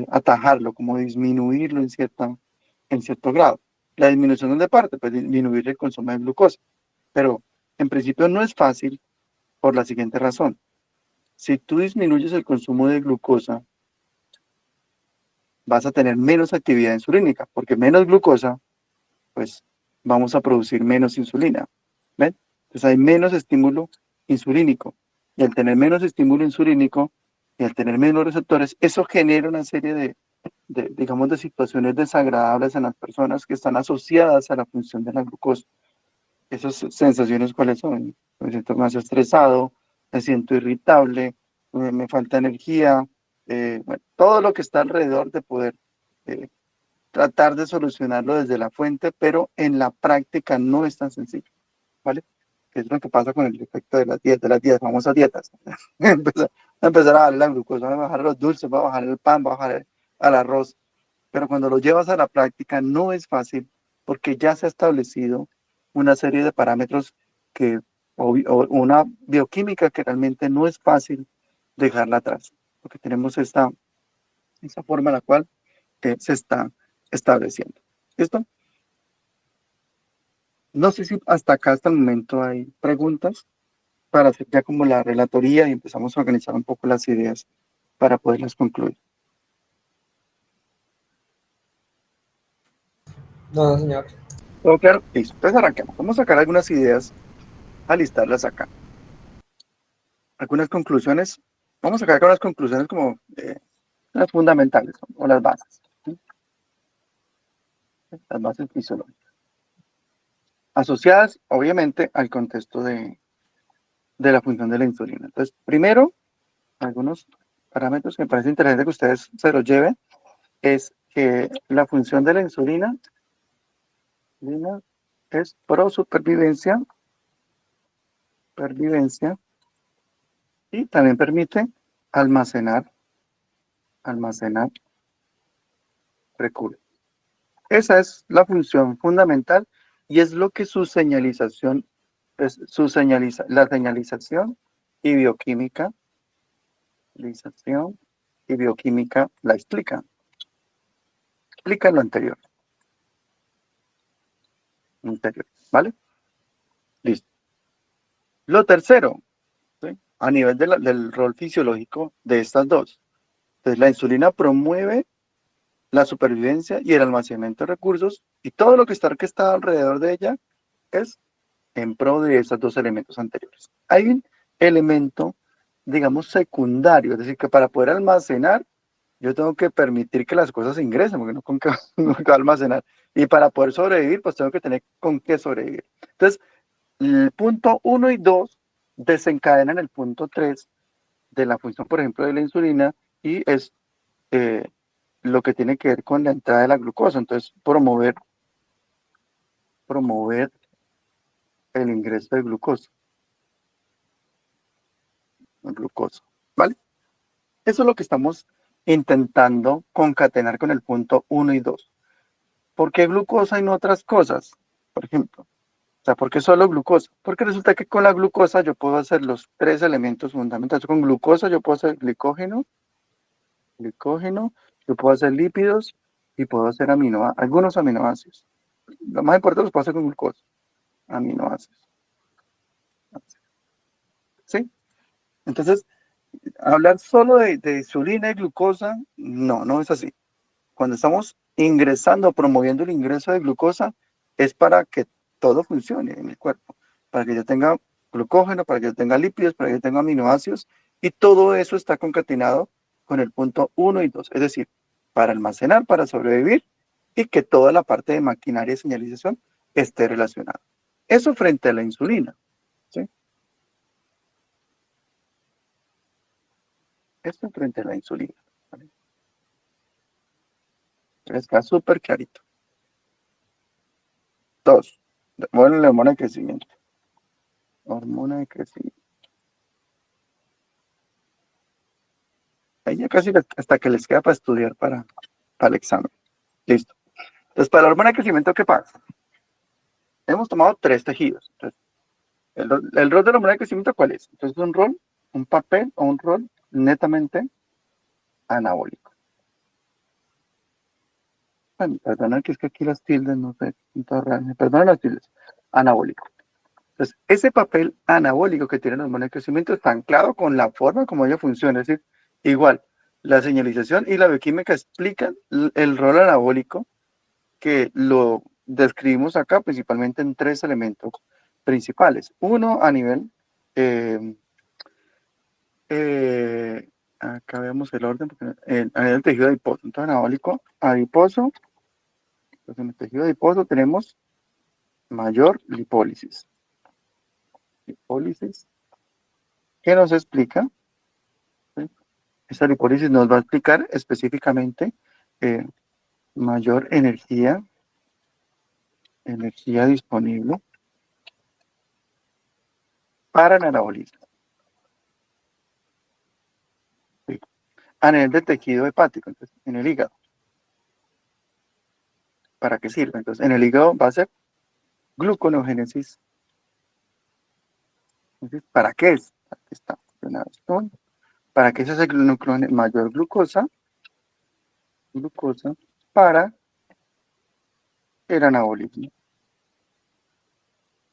Speaker 1: atajarlo, como disminuirlo en cierto grado. La disminución es de parte, pues disminuir el consumo de glucosa, pero en principio no es fácil por la siguiente razón. Si tú disminuyes el consumo de glucosa, vas a tener menos actividad insulínica, porque menos glucosa, pues vamos a producir menos insulina. ¿Ven? Entonces hay menos estímulo insulínico. Y al tener menos estímulo insulínico y al tener menos receptores, eso genera una serie digamos, de situaciones desagradables en las personas que están asociadas a la función de la glucosa. Esas sensaciones, ¿cuáles son? Me siento más estresado, me siento irritable, me falta energía, bueno, todo lo que está alrededor de poder eh, tratar de solucionarlo desde la fuente, pero en la práctica no es tan sencillo, ¿vale? Que es lo que pasa con el efecto de las dietas, famosas dietas. empezar a bajar la glucosa, va a bajar los dulces, va a bajar el pan, va a bajar el arroz, pero cuando lo llevas a la práctica no es fácil porque ya se ha establecido una serie de parámetros o una bioquímica que realmente no es fácil dejarla atrás, porque tenemos esa forma en la cual se está estableciendo. ¿Listo? No sé si hasta acá, hasta el momento, hay preguntas para hacer ya como la relatoría y empezamos a organizar un poco las ideas para poderlas concluir.
Speaker 3: No, señor.
Speaker 1: ¿Todo claro? Listo. Entonces arranquemos. Vamos a sacar algunas ideas, a listarlas acá. Algunas conclusiones. Vamos a sacar algunas conclusiones como las fundamentales, ¿no? O las bases. ¿Sí? Las bases fisiológicas. Asociadas, obviamente, al contexto de la función de la insulina. Entonces, primero, algunos parámetros que me parece interesante que ustedes se los lleven es que la función de la insulina es pro supervivencia, pervivencia, y también permite almacenar recursos. Esa es la función fundamental y es lo que su señalización, la señalización y bioquímica, señalización y bioquímica la explica. Explica lo anterior. ¿Vale? Listo. Lo tercero, ¿sí? A nivel del rol fisiológico de estas dos. Entonces, la insulina promueve la supervivencia y el almacenamiento de recursos y todo lo que está alrededor de ella es en pro de esos dos elementos anteriores. Hay un elemento, digamos, secundario, es decir, que para poder almacenar, yo tengo que permitir que las cosas ingresen, porque no con qué, no va a almacenar. Y para poder sobrevivir, pues tengo que tener con qué sobrevivir. Entonces, el punto 1 y 2 desencadenan el punto 3 de la función, por ejemplo, de la insulina, y es eh, lo que tiene que ver con la entrada de la glucosa. Entonces, promover el ingreso de glucosa, ¿vale? Eso es lo que estamos intentando concatenar con el punto 1 y 2. ¿Por qué glucosa y no otras cosas? Por ejemplo, o sea, ¿por qué solo glucosa? Porque resulta que con la glucosa yo puedo hacer los tres elementos fundamentales. Con glucosa yo puedo hacer glicógeno, yo puedo hacer lípidos y puedo hacer algunos aminoácidos. Lo más importante los puedo hacer con glucosa, aminoácidos. ¿Sí? Entonces, hablar solo de insulina y glucosa, no, no es así. Cuando estamos ingresando, promoviendo el ingreso de glucosa, es para que todo funcione en el cuerpo, para que yo tenga glucógeno, para que yo tenga lípidos, para que yo tenga aminoácidos, y todo eso está concatenado con el punto 1 y 2, es decir, para almacenar, para sobrevivir, y que toda la parte de maquinaria y señalización esté relacionada. Eso frente a la insulina, ¿sí? Esto frente a la insulina, ¿vale? Está súper clarito. Dos, bueno, la hormona de crecimiento. Hormona de crecimiento. Ahí ya casi hasta que les queda para estudiar para el examen. Listo. Entonces, para la hormona de crecimiento, ¿qué pasa? Hemos tomado tres tejidos. Entonces, el rol de la hormona de crecimiento, ¿cuál es? Entonces, un papel o un rol netamente anabólico. Bueno, perdona que es que aquí las tildes, no sé, perdona las tildes. Anabólico. Entonces, ese papel anabólico que tiene la hormona de crecimiento está anclado con la forma como ella funciona. Es decir, igual, la señalización y la bioquímica explican el rol anabólico que lo describimos acá principalmente en tres elementos principales. Uno, a nivel, eh, eh, acá vemos el orden, porque, a nivel del tejido adiposo. Entonces, anabólico, adiposo. Entonces, en el tejido adiposo tenemos mayor lipólisis. Lipólisis, ¿qué nos explica? ¿Sí? Esta lipólisis nos va a explicar específicamente eh, mayor energía disponible para el anabolismo. ¿Sí? A nivel del tejido hepático, entonces, en el hígado. ¿Para qué sirve? Entonces, en el hígado va a ser gluconeogénesis. Entonces, ¿para qué es? Aquí está. ¿Para qué se hace mayor glucosa para el anabolismo?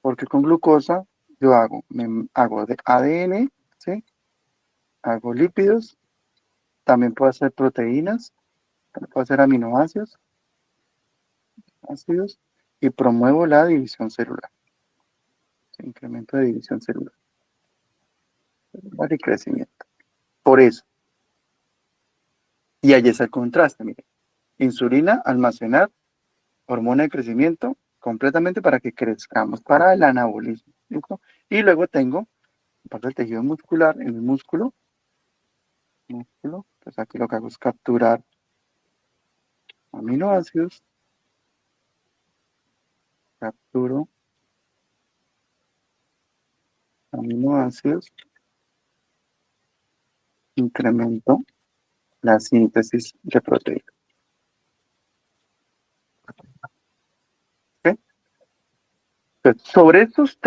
Speaker 1: porque con glucosa yo hago de ADN, ¿sí? Hago lípidos, también puedo hacer proteínas, también puedo hacer aminoácidos, ácidos, y promuevo la división celular, incremento de división celular y crecimiento. Por eso, y ahí está el contraste, mire, insulina, almacenar, hormona de crecimiento, completamente para que crezcamos, para el anabolismo, ¿listo? Y luego tengo, parte del tejido muscular, en el músculo, pues aquí lo que hago es capturar aminoácidos, capturo aminoácidos, incremento la síntesis de proteínas. ¿Okay? Entonces, sobre estos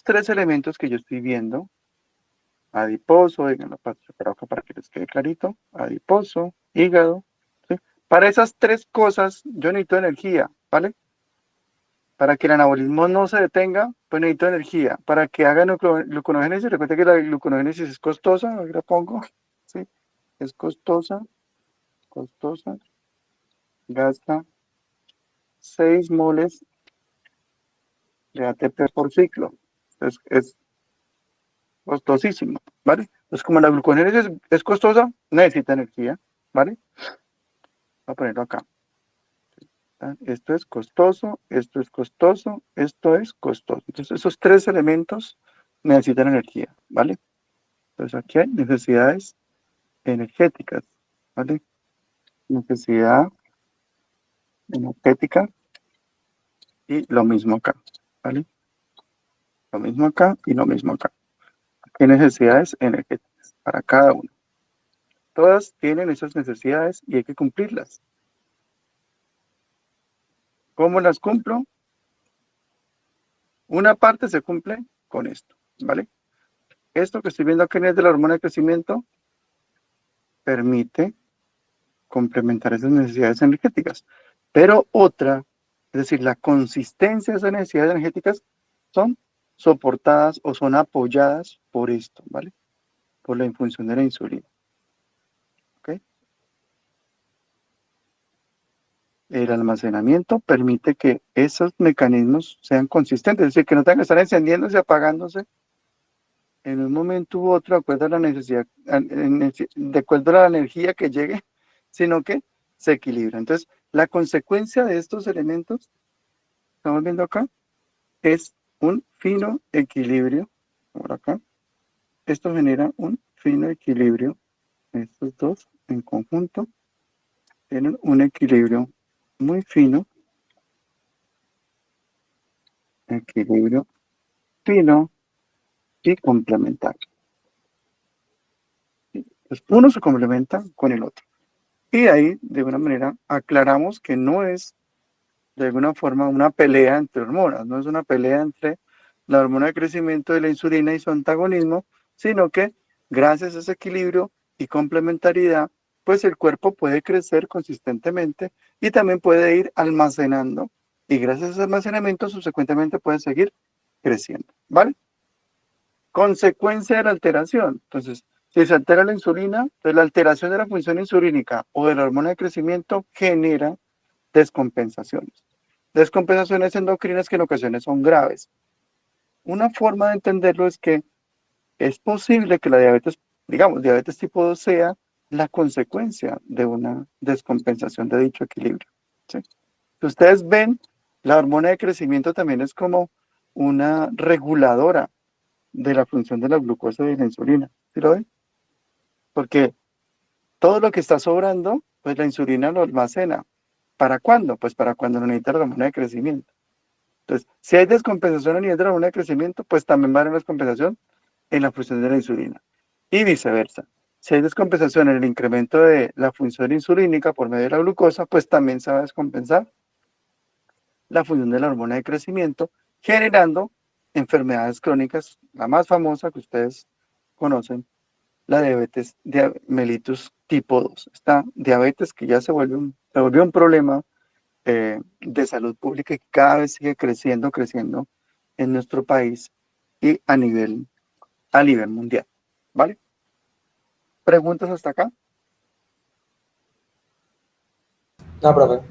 Speaker 1: tres elementos que yo estoy viendo, adiposo, díganlo para que les quede clarito, adiposo, hígado, ¿sí? Para esas tres cosas yo necesito energía, ¿vale? Para que el anabolismo no se detenga, pues necesito energía. Para que haga gluconogénesis, recuerda que la gluconogénesis es costosa, aquí la pongo, ¿sí? Es costosa, gasta 6 moles de ATP por ciclo. Entonces, es costosísimo, ¿vale? Entonces, como la glucogénesis es costosa, necesita energía, ¿vale? Voy a ponerlo acá. Esto es costoso, esto es costoso, esto es costoso. Entonces, esos tres elementos necesitan energía, ¿vale? Entonces, aquí hay necesidades energéticas, ¿vale? Necesidad energética y lo mismo acá, ¿vale? Lo mismo acá y lo mismo acá. ¿Qué necesidades energéticas para cada uno? Todas tienen esas necesidades y hay que cumplirlas. ¿Cómo las cumplo? Una parte se cumple con esto, ¿vale? Esto que estoy viendo aquí es de la hormona de crecimiento permite complementar esas necesidades energéticas. Pero otra, es decir, la consistencia de esas necesidades energéticas son soportadas o son apoyadas por esto, ¿vale? Por la infunción de la insulina. ¿Ok? El almacenamiento permite que esos mecanismos sean consistentes, es decir, que no tengan que estar encendiéndose y apagándose en un momento u otro, de acuerdo a la necesidad, de acuerdo a la energía que llegue, sino que se equilibra. Entonces, la consecuencia de estos elementos, estamos viendo acá, es un fino equilibrio. Por acá, esto genera un fino equilibrio. Estos dos en conjunto tienen un equilibrio muy fino, equilibrio fino y complementario. Entonces, uno se complementa con el otro. Y ahí, de alguna manera, aclaramos que no es, de alguna forma, una pelea entre hormonas, no es una pelea entre la hormona de crecimiento de la insulina y su antagonismo, sino que gracias a ese equilibrio y complementariedad, pues el cuerpo puede crecer consistentemente y también puede ir almacenando, y gracias a ese almacenamiento, subsecuentemente puede seguir creciendo, ¿vale? Consecuencia de la alteración. Entonces, si se altera la insulina, pues la alteración de la función insulínica o de la hormona de crecimiento genera descompensaciones. Descompensaciones endocrinas que en ocasiones son graves. Una forma de entenderlo es que es posible que la diabetes, digamos, diabetes tipo 2 sea la consecuencia de una descompensación de dicho equilibrio. ¿Sí? Si ustedes ven, la hormona de crecimiento también es como una reguladora de la función de la glucosa y de la insulina. ¿Sí lo ven? Porque todo lo que está sobrando, pues la insulina lo almacena. ¿Para cuándo? Pues para cuando lo necesita la hormona de crecimiento. Entonces, si hay descompensación a nivel de la hormona de crecimiento, pues también va a haber una descompensación en la función de la insulina. Y viceversa. Si hay descompensación en el incremento de la función insulínica por medio de la glucosa, pues también se va a descompensar la función de la hormona de crecimiento, generando enfermedades crónicas, la más famosa que ustedes conocen, la diabetes mellitus tipo 2. Esta diabetes que ya se volvió un problema de salud pública y cada vez sigue creciendo, creciendo en nuestro país y a nivel mundial, ¿vale? ¿Preguntas hasta acá?
Speaker 3: No, profe.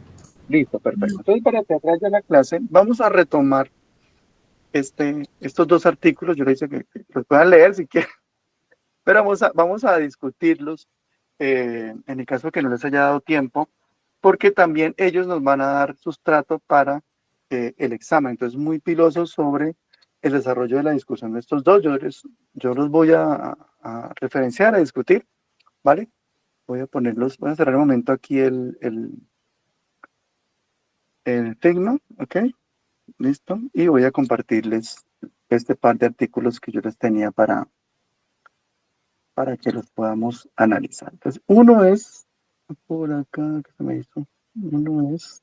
Speaker 1: Listo, perfecto. Entonces, para atrás ya la clase, vamos a retomar estos dos artículos. Yo le hice que los puedan leer si quieren, pero vamos a discutirlos en el caso que no les haya dado tiempo, porque también ellos nos van a dar sustrato para el examen. Entonces, muy pilosos sobre el desarrollo de la discusión de estos dos. Yo los voy a referenciar, a discutir, ¿vale? Voy a cerrar un momento aquí el Figma, ¿ok? Listo. Y voy a compartirles este par de artículos que yo les tenía para que los podamos analizar. Entonces, uno es, por acá, que se me hizo, uno es,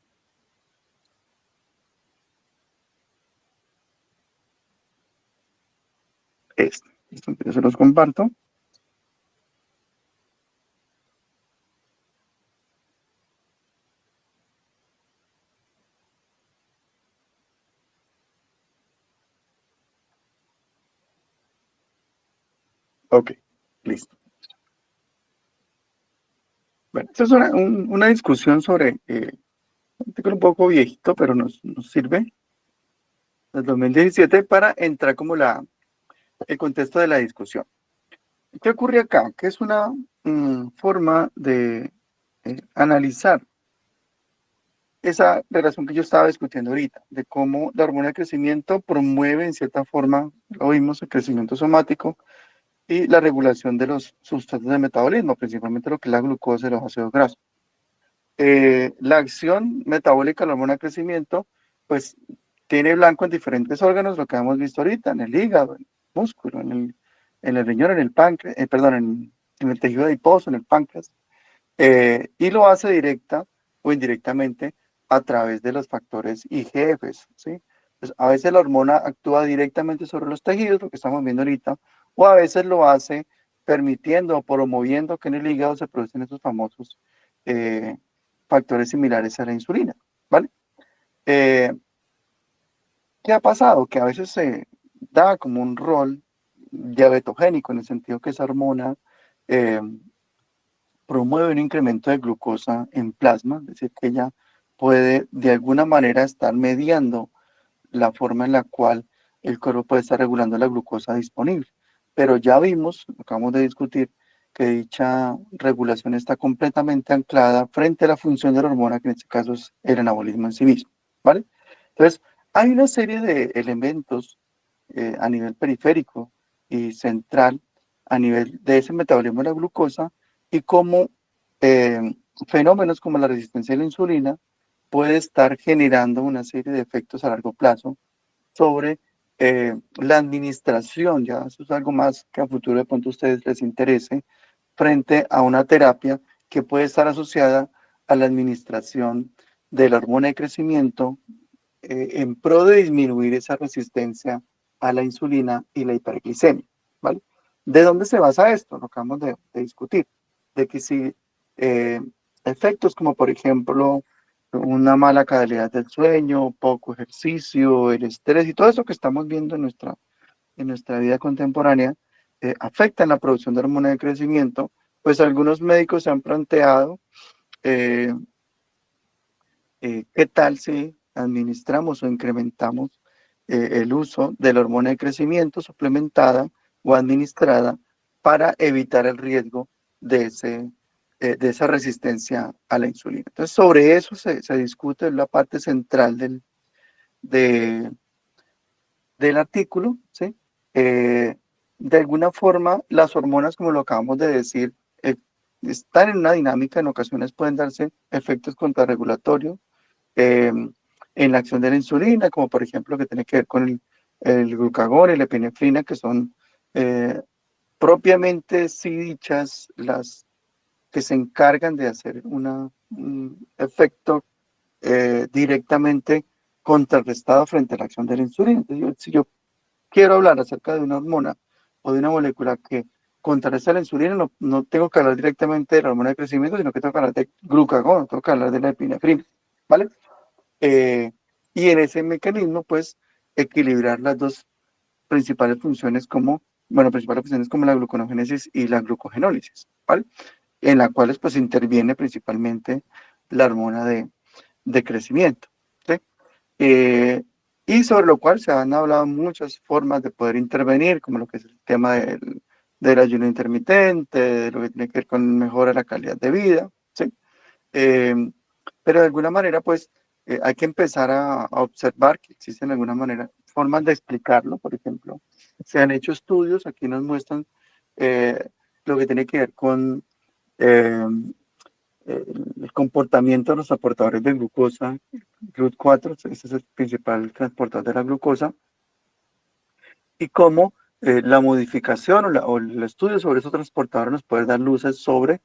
Speaker 1: este. Listo, entonces se los comparto. Ok, listo. Bueno, esta es una discusión sobre, un artículo un poco viejito, pero nos sirve, del 2017, para entrar como el contexto de la discusión. ¿Qué ocurre acá? Que es una forma de analizar esa relación que yo estaba discutiendo ahorita, de cómo la hormona de crecimiento promueve en cierta forma, lo vimos, el crecimiento somático y la regulación de los sustratos de metabolismo, principalmente lo que es la glucosa y los ácidos grasos. La acción metabólica de la hormona de crecimiento, pues tiene blanco en diferentes órganos, lo que hemos visto ahorita, en el hígado, en el músculo, en el riñón, en el páncreas, perdón, en el tejido adiposo, en el páncreas, y lo hace directa o indirectamente a través de los factores IGFs, ¿sí? Pues a veces la hormona actúa directamente sobre los tejidos, lo que estamos viendo ahorita, o a veces lo hace permitiendo o promoviendo que en el hígado se producen esos famosos eh, factores similares a la insulina, ¿vale? Eh, ¿Qué ha pasado? Que a veces se da como un rol diabetogénico en el sentido que esa hormona eh, promueve un incremento de glucosa en plasma, es decir, que ella puede de alguna manera estar mediando la forma en la cual el cuerpo puede estar regulando la glucosa disponible. Pero ya vimos, acabamos de discutir, que dicha regulación está completamente anclada frente a la función de la hormona, que en este caso es el anabolismo en sí mismo, ¿vale? Entonces, hay una serie de elementos a nivel periférico y central a nivel de ese metabolismo de la glucosa y cómo eh, fenómenos como la resistencia a la insulina puede estar generando una serie de efectos a largo plazo sobre la administración, ya eso es algo más que a futuro de pronto a ustedes les interese, frente a una terapia que puede estar asociada a la administración de la hormona de crecimiento en pro de disminuir esa resistencia a la insulina y la hiperglicemia, ¿vale? ¿De dónde se basa esto? Lo acabamos de discutir, de que si eh, efectos como por ejemplo una mala calidad del sueño, poco ejercicio, el estrés y todo eso que estamos viendo en nuestra vida contemporánea afectan la producción de hormona de crecimiento, pues algunos médicos se han planteado eh, qué tal si administramos o incrementamos el uso de la hormona de crecimiento suplementada o administrada para evitar el riesgo de esa resistencia a la insulina. Entonces, sobre eso se discute, en la parte central de- del artículo, ¿sí? De alguna forma, las hormonas, como lo acabamos de decir, están en una dinámica, en ocasiones pueden darse efectos contrarregulatorios, eh, en la acción de la insulina, como por ejemplo que tiene que ver con el glucagón y la epinefrina, que son eh, propiamente sí dichas las que se encargan de hacer un efecto directamente contrarrestado frente a la acción de la insulina. Entonces, si yo quiero hablar acerca de una hormona o de una molécula que contrarresta la insulina, no tengo que hablar directamente de la hormona de crecimiento, sino que tengo que hablar de glucagón, tengo que hablar de la epinefrina, ¿vale? Y en ese mecanismo, pues, equilibrar las dos principales funciones como la gluconeogénesis y la glucogenólisis, ¿vale? En las cuales pues interviene principalmente la hormona de crecimiento, ¿sí? Y sobre lo cual se han hablado muchas formas de poder intervenir, como lo que es el tema del ayuno intermitente, de lo que tiene que ver con mejora la calidad de vida, ¿sí? Eh, pero de alguna manera, pues, hay que empezar a observar que existen de alguna manera formas de explicarlo. Por ejemplo, se han hecho estudios, aquí nos muestran lo que tiene que ver con eh, el comportamiento de los transportadores de glucosa, GLUT4, ese es el principal transportador de la glucosa, y cómo la modificación o el estudio sobre esos transportadores nos puede dar luces sobre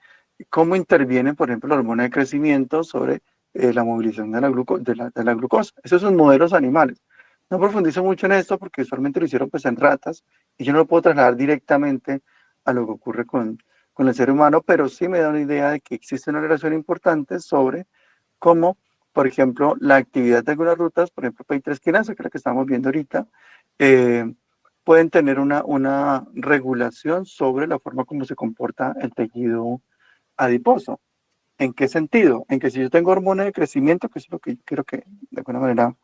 Speaker 1: cómo intervienen, por ejemplo, la hormona de crecimiento sobre la movilización de la glucosa. Esos son modelos animales. No profundizo mucho en esto porque usualmente lo hicieron pues en ratas y yo no lo puedo trasladar directamente a lo que ocurre con el ser humano, pero sí me da una idea de que existe una relación importante sobre cómo, por ejemplo, la actividad de algunas rutas, por ejemplo, PI3 quinasa, que es la que estamos viendo ahorita, pueden tener una regulación sobre la forma como se comporta el tejido adiposo. ¿En qué sentido? En que si yo tengo hormona de crecimiento, que es lo que yo quiero que de alguna manera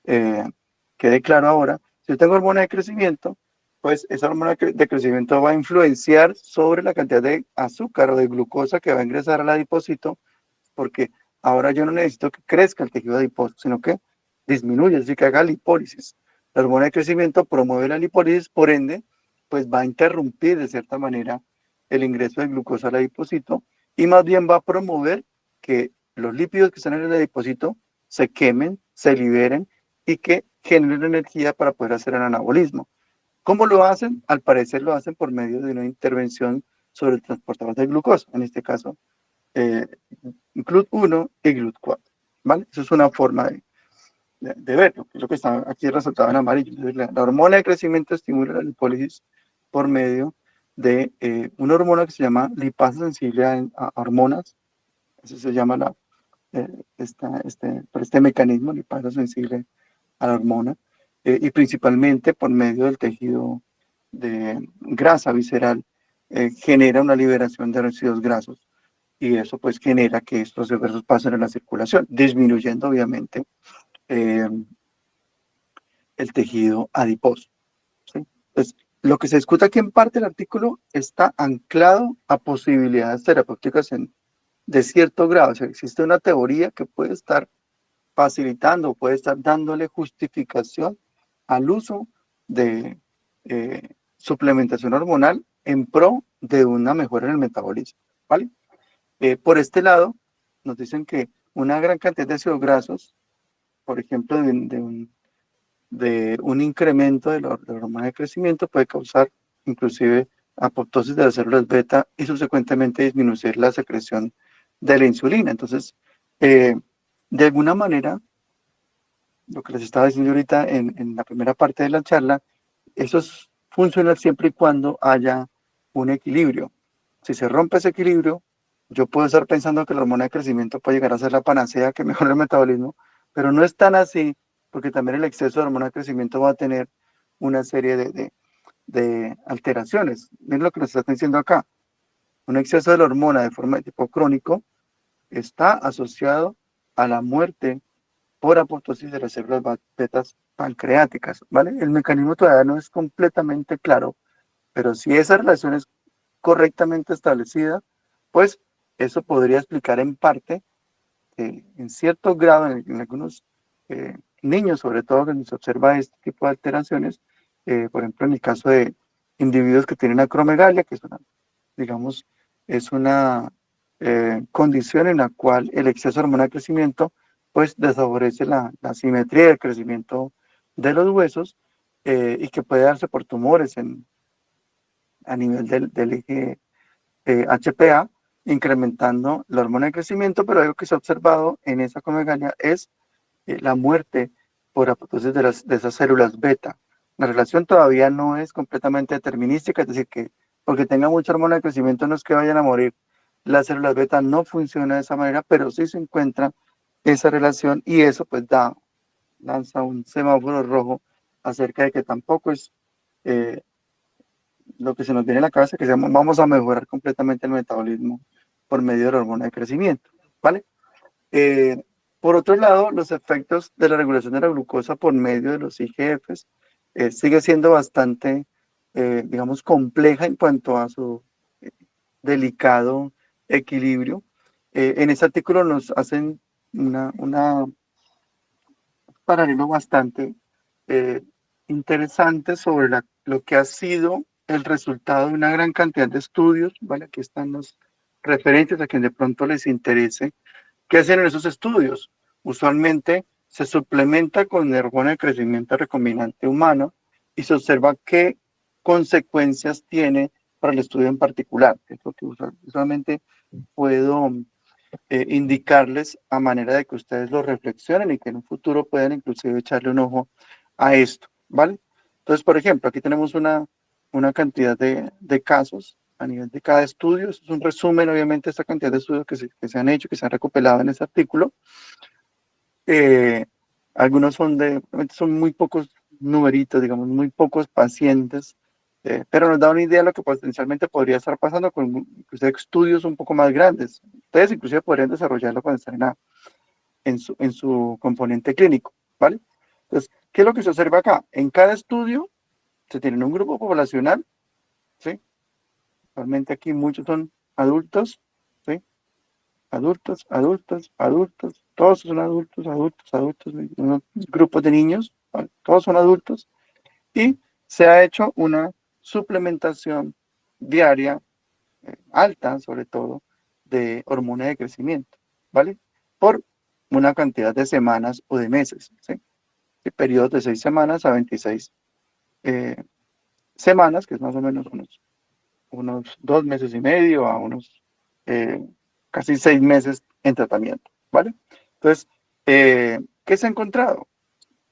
Speaker 1: quede claro ahora, si yo tengo hormona de crecimiento, pues esa hormona de crecimiento va a influenciar sobre la cantidad de azúcar o de glucosa que va a ingresar al adipocito, porque ahora yo no necesito que crezca el tejido adiposo, sino que disminuye, es decir, que haga lipólisis. La hormona de crecimiento promueve la lipólisis, por ende, pues va a interrumpir de cierta manera el ingreso de glucosa al adipocito y más bien va a promover que los lípidos que están en el adipocito se quemen, se liberen y que generen energía para poder hacer el anabolismo. ¿Cómo lo hacen? Al parecer lo hacen por medio de una intervención sobre el transportador de glucosa, en este caso GLUT1 y GLUT4, ¿vale? Eso es una forma de verlo, que es lo que está aquí resaltado en amarillo. Entonces, la hormona de crecimiento estimula la lipólisis por medio de una hormona que se llama lipasa sensible a hormonas, eso se llama por este mecanismo, lipasa sensible a la hormona, y principalmente por medio del tejido de grasa visceral, genera una liberación de residuos grasos y eso pues genera que estos reversos pasen a la circulación, disminuyendo obviamente eh, el tejido adiposo, ¿sí? Entonces, lo que se discute aquí en parte del artículo está anclado a posibilidades terapéuticas de cierto grado. O sea, existe una teoría que puede estar facilitando, puede estar dándole justificación al uso de suplementación hormonal en pro de una mejora en el metabolismo, ¿vale? Por este lado, nos dicen que una gran cantidad de ácidos grasos, por ejemplo, de un incremento de la hormona de crecimiento puede causar inclusive apoptosis de las células beta y subsecuentemente disminuir la secreción de la insulina. Entonces, de alguna manera, lo que les estaba diciendo ahorita en la primera parte de la charla, eso funciona siempre y cuando haya un equilibrio. Si se rompe ese equilibrio, yo puedo estar pensando que la hormona de crecimiento puede llegar a ser la panacea que mejora el metabolismo, pero no es tan así, porque también el exceso de hormona de crecimiento va a tener una serie de alteraciones. Miren lo que nos está diciendo acá. Un exceso de la hormona de forma de tipo crónico está asociado a la muerte por apoptosis de las células betas pancreáticas, ¿vale? El mecanismo todavía no es completamente claro, pero si esa relación es correctamente establecida, pues eso podría explicar en parte, en cierto grado, en algunos niños, sobre todo, que se observa este tipo de alteraciones, por ejemplo, en el caso de individuos que tienen acromegalia, que es una, digamos, es una condición en la cual el exceso de hormona de crecimiento pues desfavorece la simetría del crecimiento de los huesos y que puede darse por tumores a nivel del eje HPA, incrementando la hormona de crecimiento, pero algo que se ha observado en esa acromegalia es la muerte por apoptosis de esas células beta. La relación todavía no es completamente determinística, es decir, que porque tenga mucha hormona de crecimiento no es que vayan a morir. Las células beta no funcionan de esa manera, pero sí se encuentra esa relación y eso pues lanza un semáforo rojo acerca de que tampoco es lo que se nos viene a la cabeza, que vamos a mejorar completamente el metabolismo por medio de la hormona de crecimiento, ¿vale? Por otro lado, los efectos de la regulación de la glucosa por medio de los IGFs sigue siendo bastante, digamos, compleja en cuanto a su delicado equilibrio. En este artículo nos hacen una paralelo bastante eh, interesante sobre lo que ha sido el resultado de una gran cantidad de estudios, ¿vale? Aquí están los referentes a quien de pronto les interese. ¿Qué hacen en esos estudios? Usualmente se suplementa con hormona de crecimiento recombinante humano y se observa qué consecuencias tiene para el estudio en particular. Es lo que usualmente puedo indicarles a manera de que ustedes lo reflexionen y que en un futuro puedan inclusive echarle un ojo a esto, ¿vale? Entonces, por ejemplo, aquí tenemos una cantidad de casos a nivel de cada estudio. Es un resumen, obviamente, de esta cantidad de estudios que se han hecho, que se han recopilado en este artículo. Algunos son muy pocos numeritos, digamos, muy pocos pacientes, pero nos da una idea de lo que potencialmente podría estar pasando con inclusive estudios un poco más grandes. Ustedes inclusive podrían desarrollarlo cuando estén en su componente clínico, ¿vale? Entonces, ¿qué es lo que se observa acá? En cada estudio se tiene un grupo poblacional, ¿sí? Realmente aquí muchos son adultos, ¿sí? Adultos, adultos, adultos, todos son adultos, adultos, adultos, unos grupos de niños, ¿vale? Todos son adultos, y se ha hecho una suplementación diaria alta, sobre todo, de hormona de crecimiento, ¿vale? Por una cantidad de semanas o de meses, ¿sí? De periodos de 6 semanas a 26 semanas, que es más o menos unos 2 meses y medio a unos casi 6 meses en tratamiento, ¿vale? Entonces, ¿qué se ha encontrado?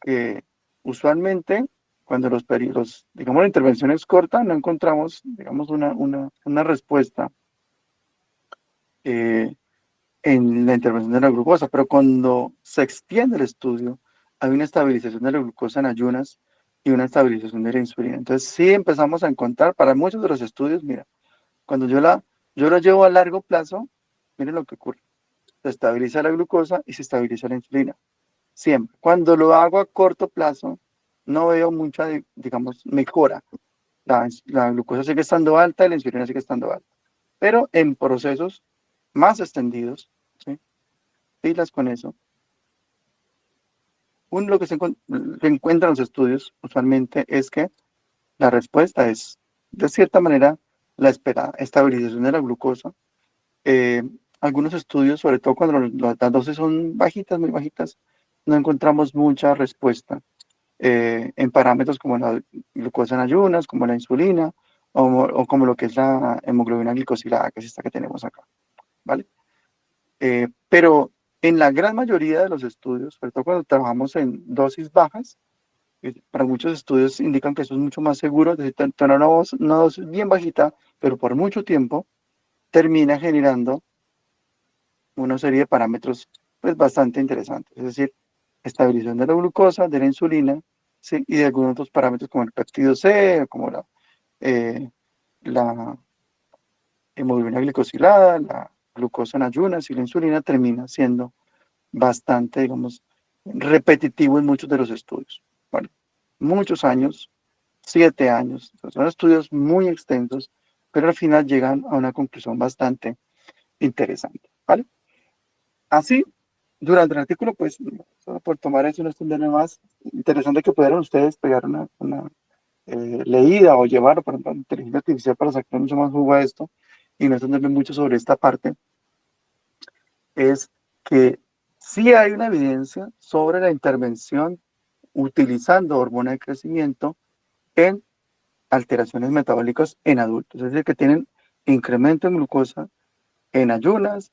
Speaker 1: Que usualmente cuando los periodos, digamos, la intervención es corta, no encontramos, digamos, una respuesta eh, en la intervención de la glucosa, pero cuando se extiende el estudio, hay una estabilización de la glucosa en ayunas y una estabilización de la insulina. Entonces, sí empezamos a encontrar para muchos de los estudios, mira, cuando yo la llevo a largo plazo, miren lo que ocurre. Se estabiliza la glucosa y se estabiliza la insulina. Siempre. Cuando lo hago a corto plazo, no veo mucha, digamos, mejora. La glucosa sigue estando alta y la insulina sigue estando alta. Pero en procesos más extendidos, ¿sí? Pilas con eso. Lo que se encuentra en los estudios usualmente es que la respuesta es, de cierta manera, la esperada. Estabilización de la glucosa. Eh, Algunos estudios, sobre todo cuando las dosis son bajitas, muy bajitas, no encontramos mucha respuesta en parámetros como la glucosa en ayunas, como la insulina, o como lo que es la hemoglobina glicosilada, que es esta que tenemos acá, ¿vale? Pero en la gran mayoría de los estudios, sobre todo cuando trabajamos en dosis bajas, para muchos estudios indican que eso es mucho más seguro, es decir, tener una dosis bien bajita, pero por mucho tiempo, termina generando una serie de parámetros pues bastante interesantes, es decir, estabilización de la glucosa, de la insulina, ¿sí? Y de algunos otros parámetros como el péptido C, como la hemoglobina glicosilada, la glucosa en ayunas y la insulina termina siendo bastante, digamos, repetitivo en muchos de los estudios, ¿vale? Muchos años, 7 años, son estudios muy extensos, pero al final llegan a una conclusión bastante interesante, ¿vale? Así, durante el artículo, pues, solo por tomar eso, no extenderme más, interesante que pudieran ustedes pegar una leída o llevar, por ejemplo, inteligencia artificial para sacar mucho más jugo a esto y no extenderme mucho sobre esta parte, es que sí hay una evidencia sobre la intervención utilizando hormona de crecimiento en alteraciones metabólicas en adultos, es decir, que tienen incremento en glucosa en ayunas,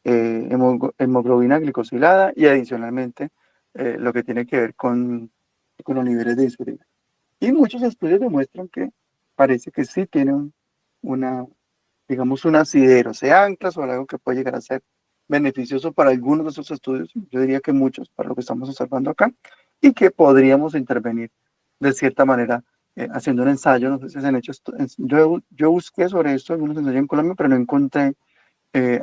Speaker 1: hemoglobina glicosilada y adicionalmente lo que tiene que ver con los niveles de insulina. Y muchos estudios demuestran que parece que sí tienen una, digamos, un asidero, se ancla sobre algo que puede llegar a ser beneficioso para algunos de esos estudios, yo diría que muchos, para lo que estamos observando acá, y que podríamos intervenir de cierta manera, haciendo un ensayo, no sé si se han hecho esto, yo busqué sobre esto algunos ensayos en Colombia, pero no encontré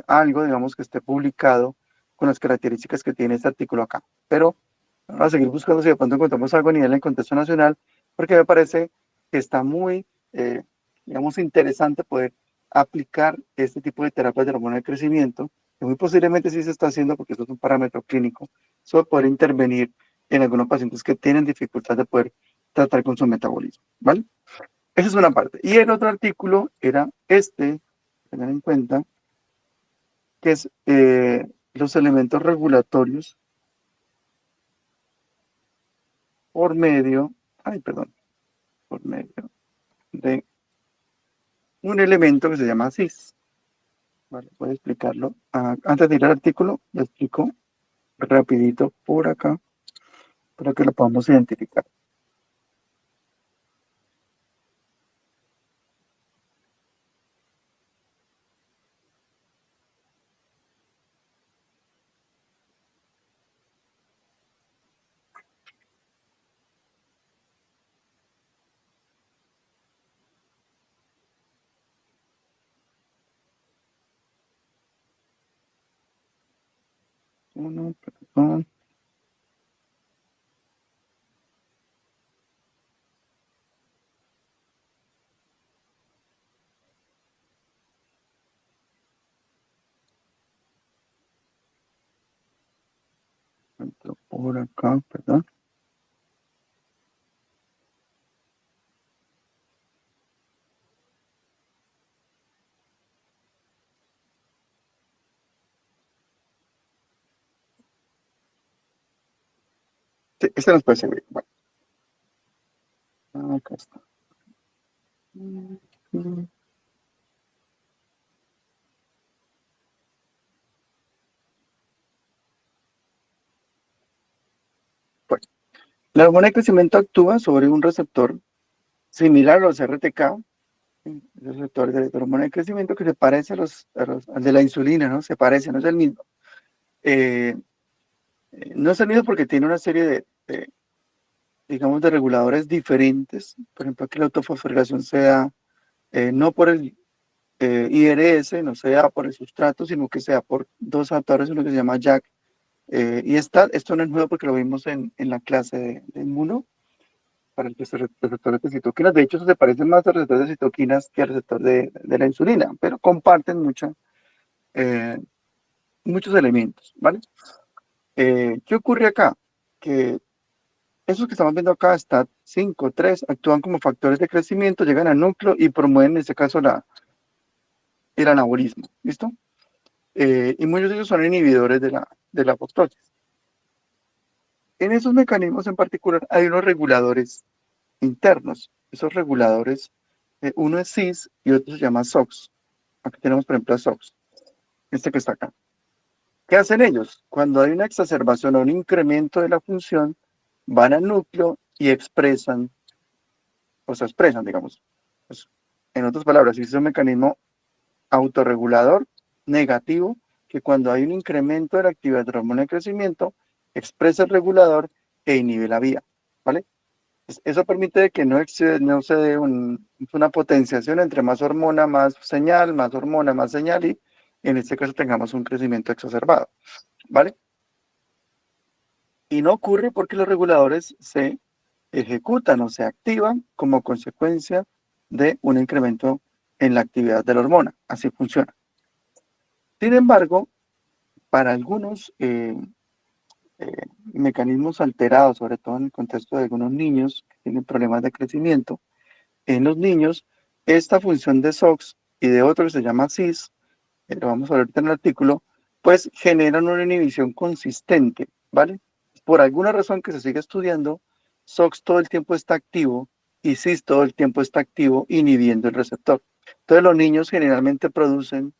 Speaker 1: algo, digamos, que esté publicado con las características que tiene este artículo acá. Pero vamos a seguir buscando si de pronto encontramos algo a nivel en contexto nacional, porque me parece que está muy, digamos, interesante poder aplicar este tipo de terapias de hormona de crecimiento, que muy posiblemente sí se está haciendo porque esto es un parámetro clínico, sobre poder intervenir en algunos pacientes que tienen dificultad de poder tratar con su metabolismo, ¿vale? Esa es una parte. Y el otro artículo era este, tengan en cuenta, que es los elementos regulatorios por medio, por medio de un elemento que se llama cis. Vale, voy a explicarlo. Antes de ir al artículo, lo explico rapidito por acá para que lo podamos identificar. Uno, perdón. Por acá, perdón. Sí, este nos puede servir. Bueno, acá está. Bueno, la hormona de crecimiento actúa sobre un receptor similar a los RTK, el receptor de hormona de crecimiento que se parece al de la insulina, ¿no? Se parece, no es el mismo. No es el mismo porque tiene una serie digamos, de reguladores diferentes. Por ejemplo, aquí la autofosforilación se da no por el IRS, no se da por el sustrato, sino que se da por dos factores, uno que se llama JAK. Esto no es nuevo porque lo vimos en la clase de inmuno para el receptor de citoquinas. De hecho, eso se parece más al receptor de citoquinas que al receptor de la insulina, pero comparten muchos elementos, ¿vale? ¿Qué ocurre acá? Que esos que estamos viendo acá, STAT 5, 3, actúan como factores de crecimiento, llegan al núcleo y promueven en este caso el anabolismo, ¿listo? Y muchos de ellos son inhibidores de la apoptosis. En esos mecanismos en particular hay unos reguladores internos. Esos reguladores, uno es cis y otro se llama SOX. Aquí tenemos, por ejemplo, a SOX, este que está acá. ¿Qué hacen ellos? Cuando hay una exacerbación o un incremento de la función, van al núcleo y expresan, digamos. Pues, en otras palabras, es un mecanismo autorregulador negativo que cuando hay un incremento de la actividad de la hormona de crecimiento, expresa el regulador e inhibe la vía, ¿vale? Eso permite que no se dé una potenciación entre más hormona, más señal, más hormona, más señal, y en este caso tengamos un crecimiento exacerbado, ¿vale? Y no ocurre porque los reguladores se ejecutan o se activan como consecuencia de un incremento en la actividad de la hormona. Así funciona. Sin embargo, para algunos mecanismos alterados, sobre todo en el contexto de algunos niños que tienen problemas de crecimiento, en los niños, esta función de SOX y de otro que se llama CIS, lo vamos a ver en el artículo, pues generan una inhibición consistente, ¿vale? Por alguna razón que se sigue estudiando, SOX todo el tiempo está activo y CIS todo el tiempo está activo inhibiendo el receptor. Entonces los niños generalmente producen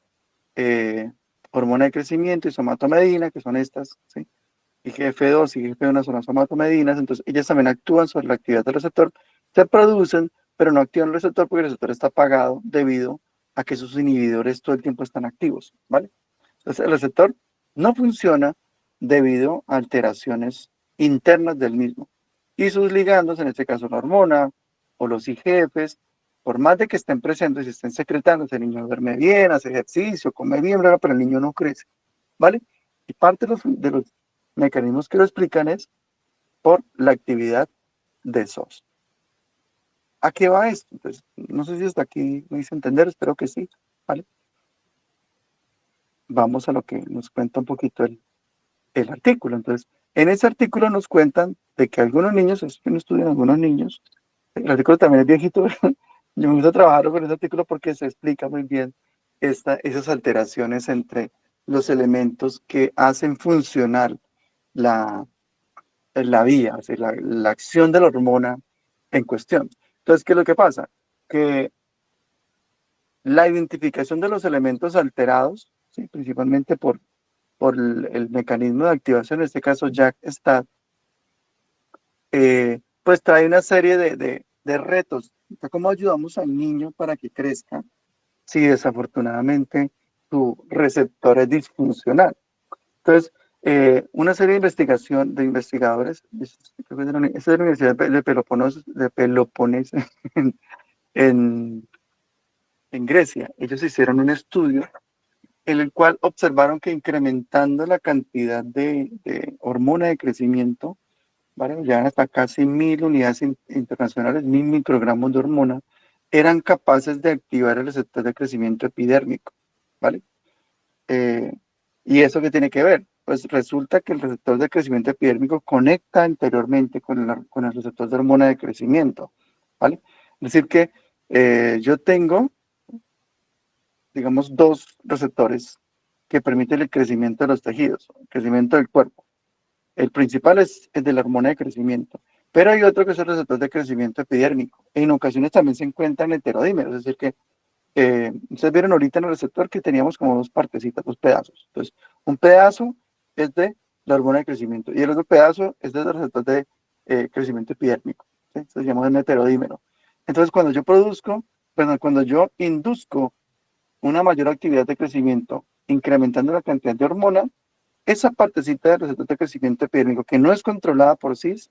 Speaker 1: hormona de crecimiento y somatomedina, que son estas, ¿sí? IGF-2 y IGF-1 son las somatomedinas, entonces ellas también actúan sobre la actividad del receptor, se producen, pero no activan el receptor porque el receptor está apagado debido a que sus inhibidores todo el tiempo están activos, ¿vale? Entonces el receptor no funciona debido a alteraciones internas del mismo. Y sus ligandos, en este caso la hormona o los IGFs, por más de que estén presentes y estén secretando, el niño duerme bien, hace ejercicio, come bien, bla, bla, pero el niño no crece, ¿vale? Y parte de los mecanismos que lo explican es por la actividad de SOS. ¿A qué va esto? Entonces, no sé si hasta aquí me hice entender, espero que sí, ¿vale? Vamos a lo que nos cuenta un poquito el artículo. Entonces, en ese artículo nos cuentan de que algunos niños, es que no estudian algunos niños, el artículo también es viejito, yo me gusta trabajar con ese artículo porque se explica muy bien esas alteraciones entre los elementos que hacen funcionar la vía, o sea, la acción de la hormona en cuestión. Entonces, ¿qué es lo que pasa? Que la identificación de los elementos alterados, ¿sí? Principalmente por el mecanismo de activación, en este caso Jack-STAT, pues trae una serie de retos. ¿Cómo ayudamos al niño para que crezca si desafortunadamente su receptor es disfuncional? Entonces, una serie de investigadores, creo que es de la Universidad de Peloponeso en, en Grecia, ellos hicieron un estudio en el cual observaron que incrementando la cantidad de hormona de crecimiento, ¿vale? Llegan hasta casi 1000 unidades internacionales, 1000 microgramos de hormona, eran capaces de activar el receptor de crecimiento epidérmico, ¿vale? Eh, ¿Y eso qué tiene que ver? Pues resulta que el receptor de crecimiento epidérmico conecta anteriormente con el receptor de hormona de crecimiento, ¿vale? Es decir que yo tengo, digamos, dos receptores que permiten el crecimiento de los tejidos, el crecimiento del cuerpo. El principal es el de la hormona de crecimiento, pero hay otro que es el receptor de crecimiento epidérmico. En ocasiones también se encuentran heterodímeros, es decir que ustedes vieron ahorita en el receptor que teníamos como dos partecitas, dos pedazos. Entonces, un pedazo es de la hormona de crecimiento y el otro pedazo es del receptor de crecimiento epidérmico. ¿Sí? Se llama un heterodímero. Entonces, cuando yo induzco una mayor actividad de crecimiento, incrementando la cantidad de hormona, esa partecita del receptor de crecimiento epidérmico que no es controlada por CIS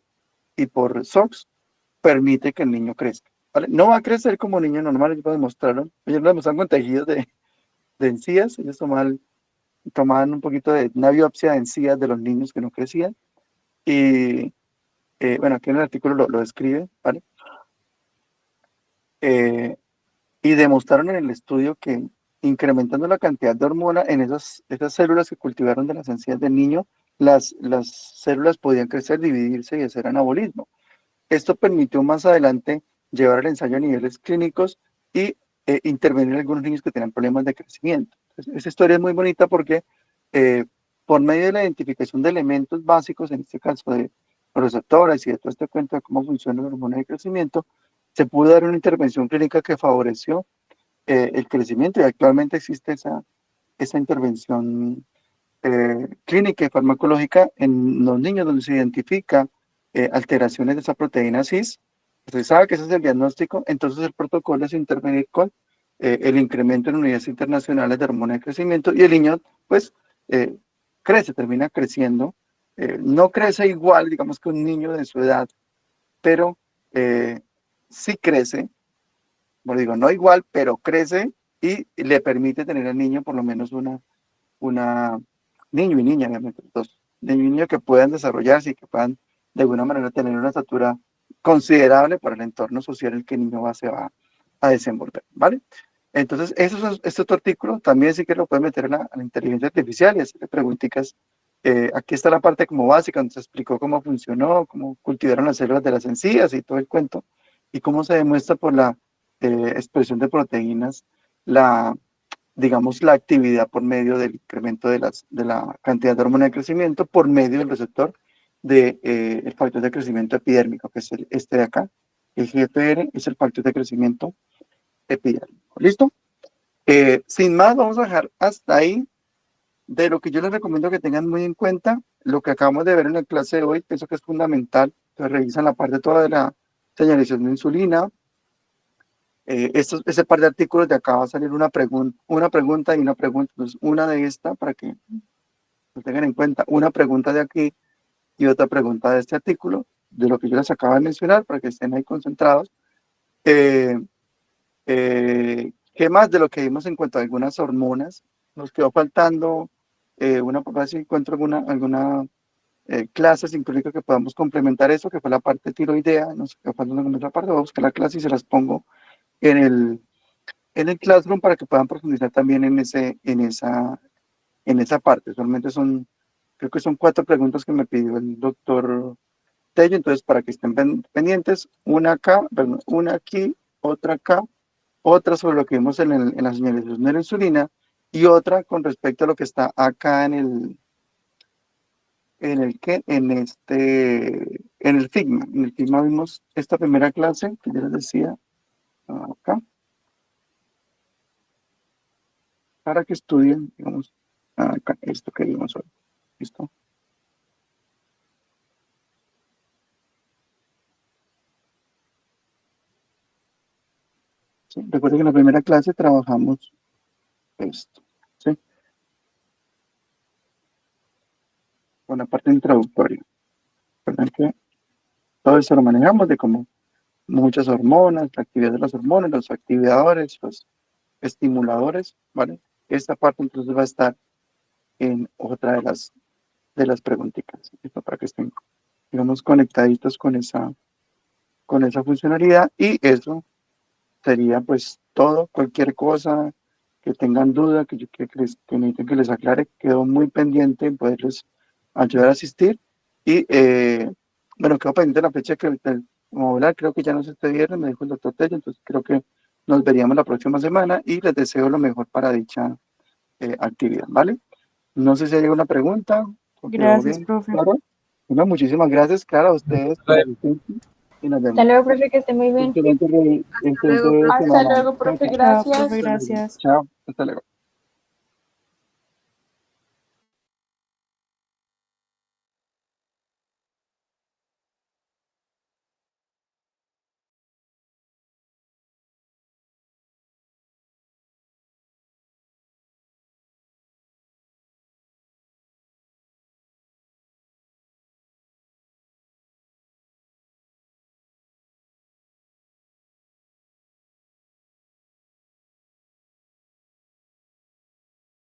Speaker 1: y por SOX, permite que el niño crezca. ¿Vale? No va a crecer como niño normal, ellos lo demostraron. Ellos lo demostraron con tejidos de encías. Ellos tomaban un poquito de una biopsia de encías de los niños que no crecían. Y bueno, aquí en el artículo lo describe, ¿vale? Y demostraron en el estudio que incrementando la cantidad de hormona en esas células que cultivaron de las encías del niño, las células podían crecer, dividirse y hacer anabolismo. Esto permitió más adelante llevar el ensayo a niveles clínicos y intervenir en algunos niños que tenían problemas de crecimiento. Entonces, esa historia es muy bonita porque por medio de la identificación de elementos básicos, en este caso de los receptores y de todo este cuento de cómo funciona la hormona de crecimiento, se pudo dar una intervención clínica que favoreció el crecimiento y actualmente existe esa intervención clínica y farmacológica en los niños donde se identifica alteraciones de esa proteína cis. Se sabe que ese es el diagnóstico, entonces el protocolo es intervenir con el incremento en unidades internacionales de hormona de crecimiento y el niño pues eh, termina creciendo. No crece igual, digamos, que un niño de su edad, pero sí crece, bueno, digo, no igual, pero crece y le permite tener al niño por lo menos una niño y niña, obviamente, dos niño y niña que puedan desarrollarse y que puedan de alguna manera tener una estatura considerable para el entorno social en el que el niño se va a desenvolver, ¿vale? Entonces, este otro artículo también sí que lo pueden meter a la inteligencia artificial y hacerle preguntitas. Aquí está la parte como básica, donde se explicó cómo funcionó, cómo cultivaron las células de las encías y todo el cuento, y cómo se demuestra por la expresión de proteínas la digamos, la actividad por medio del incremento de la cantidad de hormona de crecimiento por medio del receptor del el factor de crecimiento epidérmico, que es este de acá. El GFR es el factor de crecimiento epidérmico. ¿Listo? Sin más, vamos a dejar hasta ahí de lo que yo les recomiendo que tengan muy en cuenta. Lo que acabamos de ver en la clase de hoy, pienso que es fundamental. Entonces, revisan la parte toda de la señalización de insulina, ese par de artículos de acá va a salir una pregunta y una pregunta. Entonces, una de esta para que lo tengan en cuenta, una pregunta de aquí y otra pregunta de este artículo. de lo que yo les acabo de mencionar para que estén ahí concentrados. ¿Qué más de lo que vimos en cuanto a algunas hormonas? Nos quedó faltando para ver si encuentro alguna clase sincrónica que podamos complementar eso, que fue la parte tiroidea. Nos quedó faltando alguna otra parte. Voy a buscar la clase y se las pongo en el Classroom para que puedan profundizar también en esa parte. Solamente creo que son 4 preguntas que me pidió el doctor Tello, entonces para que estén pendientes, una acá, perdón, una aquí, otra acá, otra sobre lo que vimos en la señalización de la insulina y otra con respecto a lo que está acá en el Figma. En el Figma vimos esta primera clase que yo les decía acá, para que estudien, digamos, acá, esto que vimos hoy. ¿Listo? ¿Sí? Recuerden que en la primera clase trabajamos esto, ¿sí? Con la parte introductoria. Recuerden que todo eso lo manejamos de cómo muchas hormonas, la actividad de las hormonas, los activadores, los estimuladores, ¿vale? Esta parte entonces va a estar en otra de las preguntitas, ¿listo? Para que estén, digamos, conectaditos con esa funcionalidad y eso sería pues todo, cualquier cosa que tengan duda, que necesiten que les aclare, quedo muy pendiente en poderles ayudar a asistir y bueno, quedo pendiente de la fecha que como hablar, creo que ya no es este viernes, me dijo el doctor Tello, entonces creo que nos veríamos la próxima semana y les deseo lo mejor para dicha actividad, ¿vale? No sé si hay alguna pregunta. ¿Quedó
Speaker 4: Gracias,
Speaker 1: bien?
Speaker 4: profe.
Speaker 1: Claro. Bueno, muchísimas gracias, Clara, a ustedes por la asistencia y nos
Speaker 2: Hasta
Speaker 1: vemos.
Speaker 2: luego, profe, que esté muy bien.
Speaker 1: Excelente
Speaker 5: luego, profe.
Speaker 4: Hasta
Speaker 1: semana.
Speaker 4: luego, profe.
Speaker 1: Chao,
Speaker 4: Gracias.
Speaker 1: chao, hasta luego.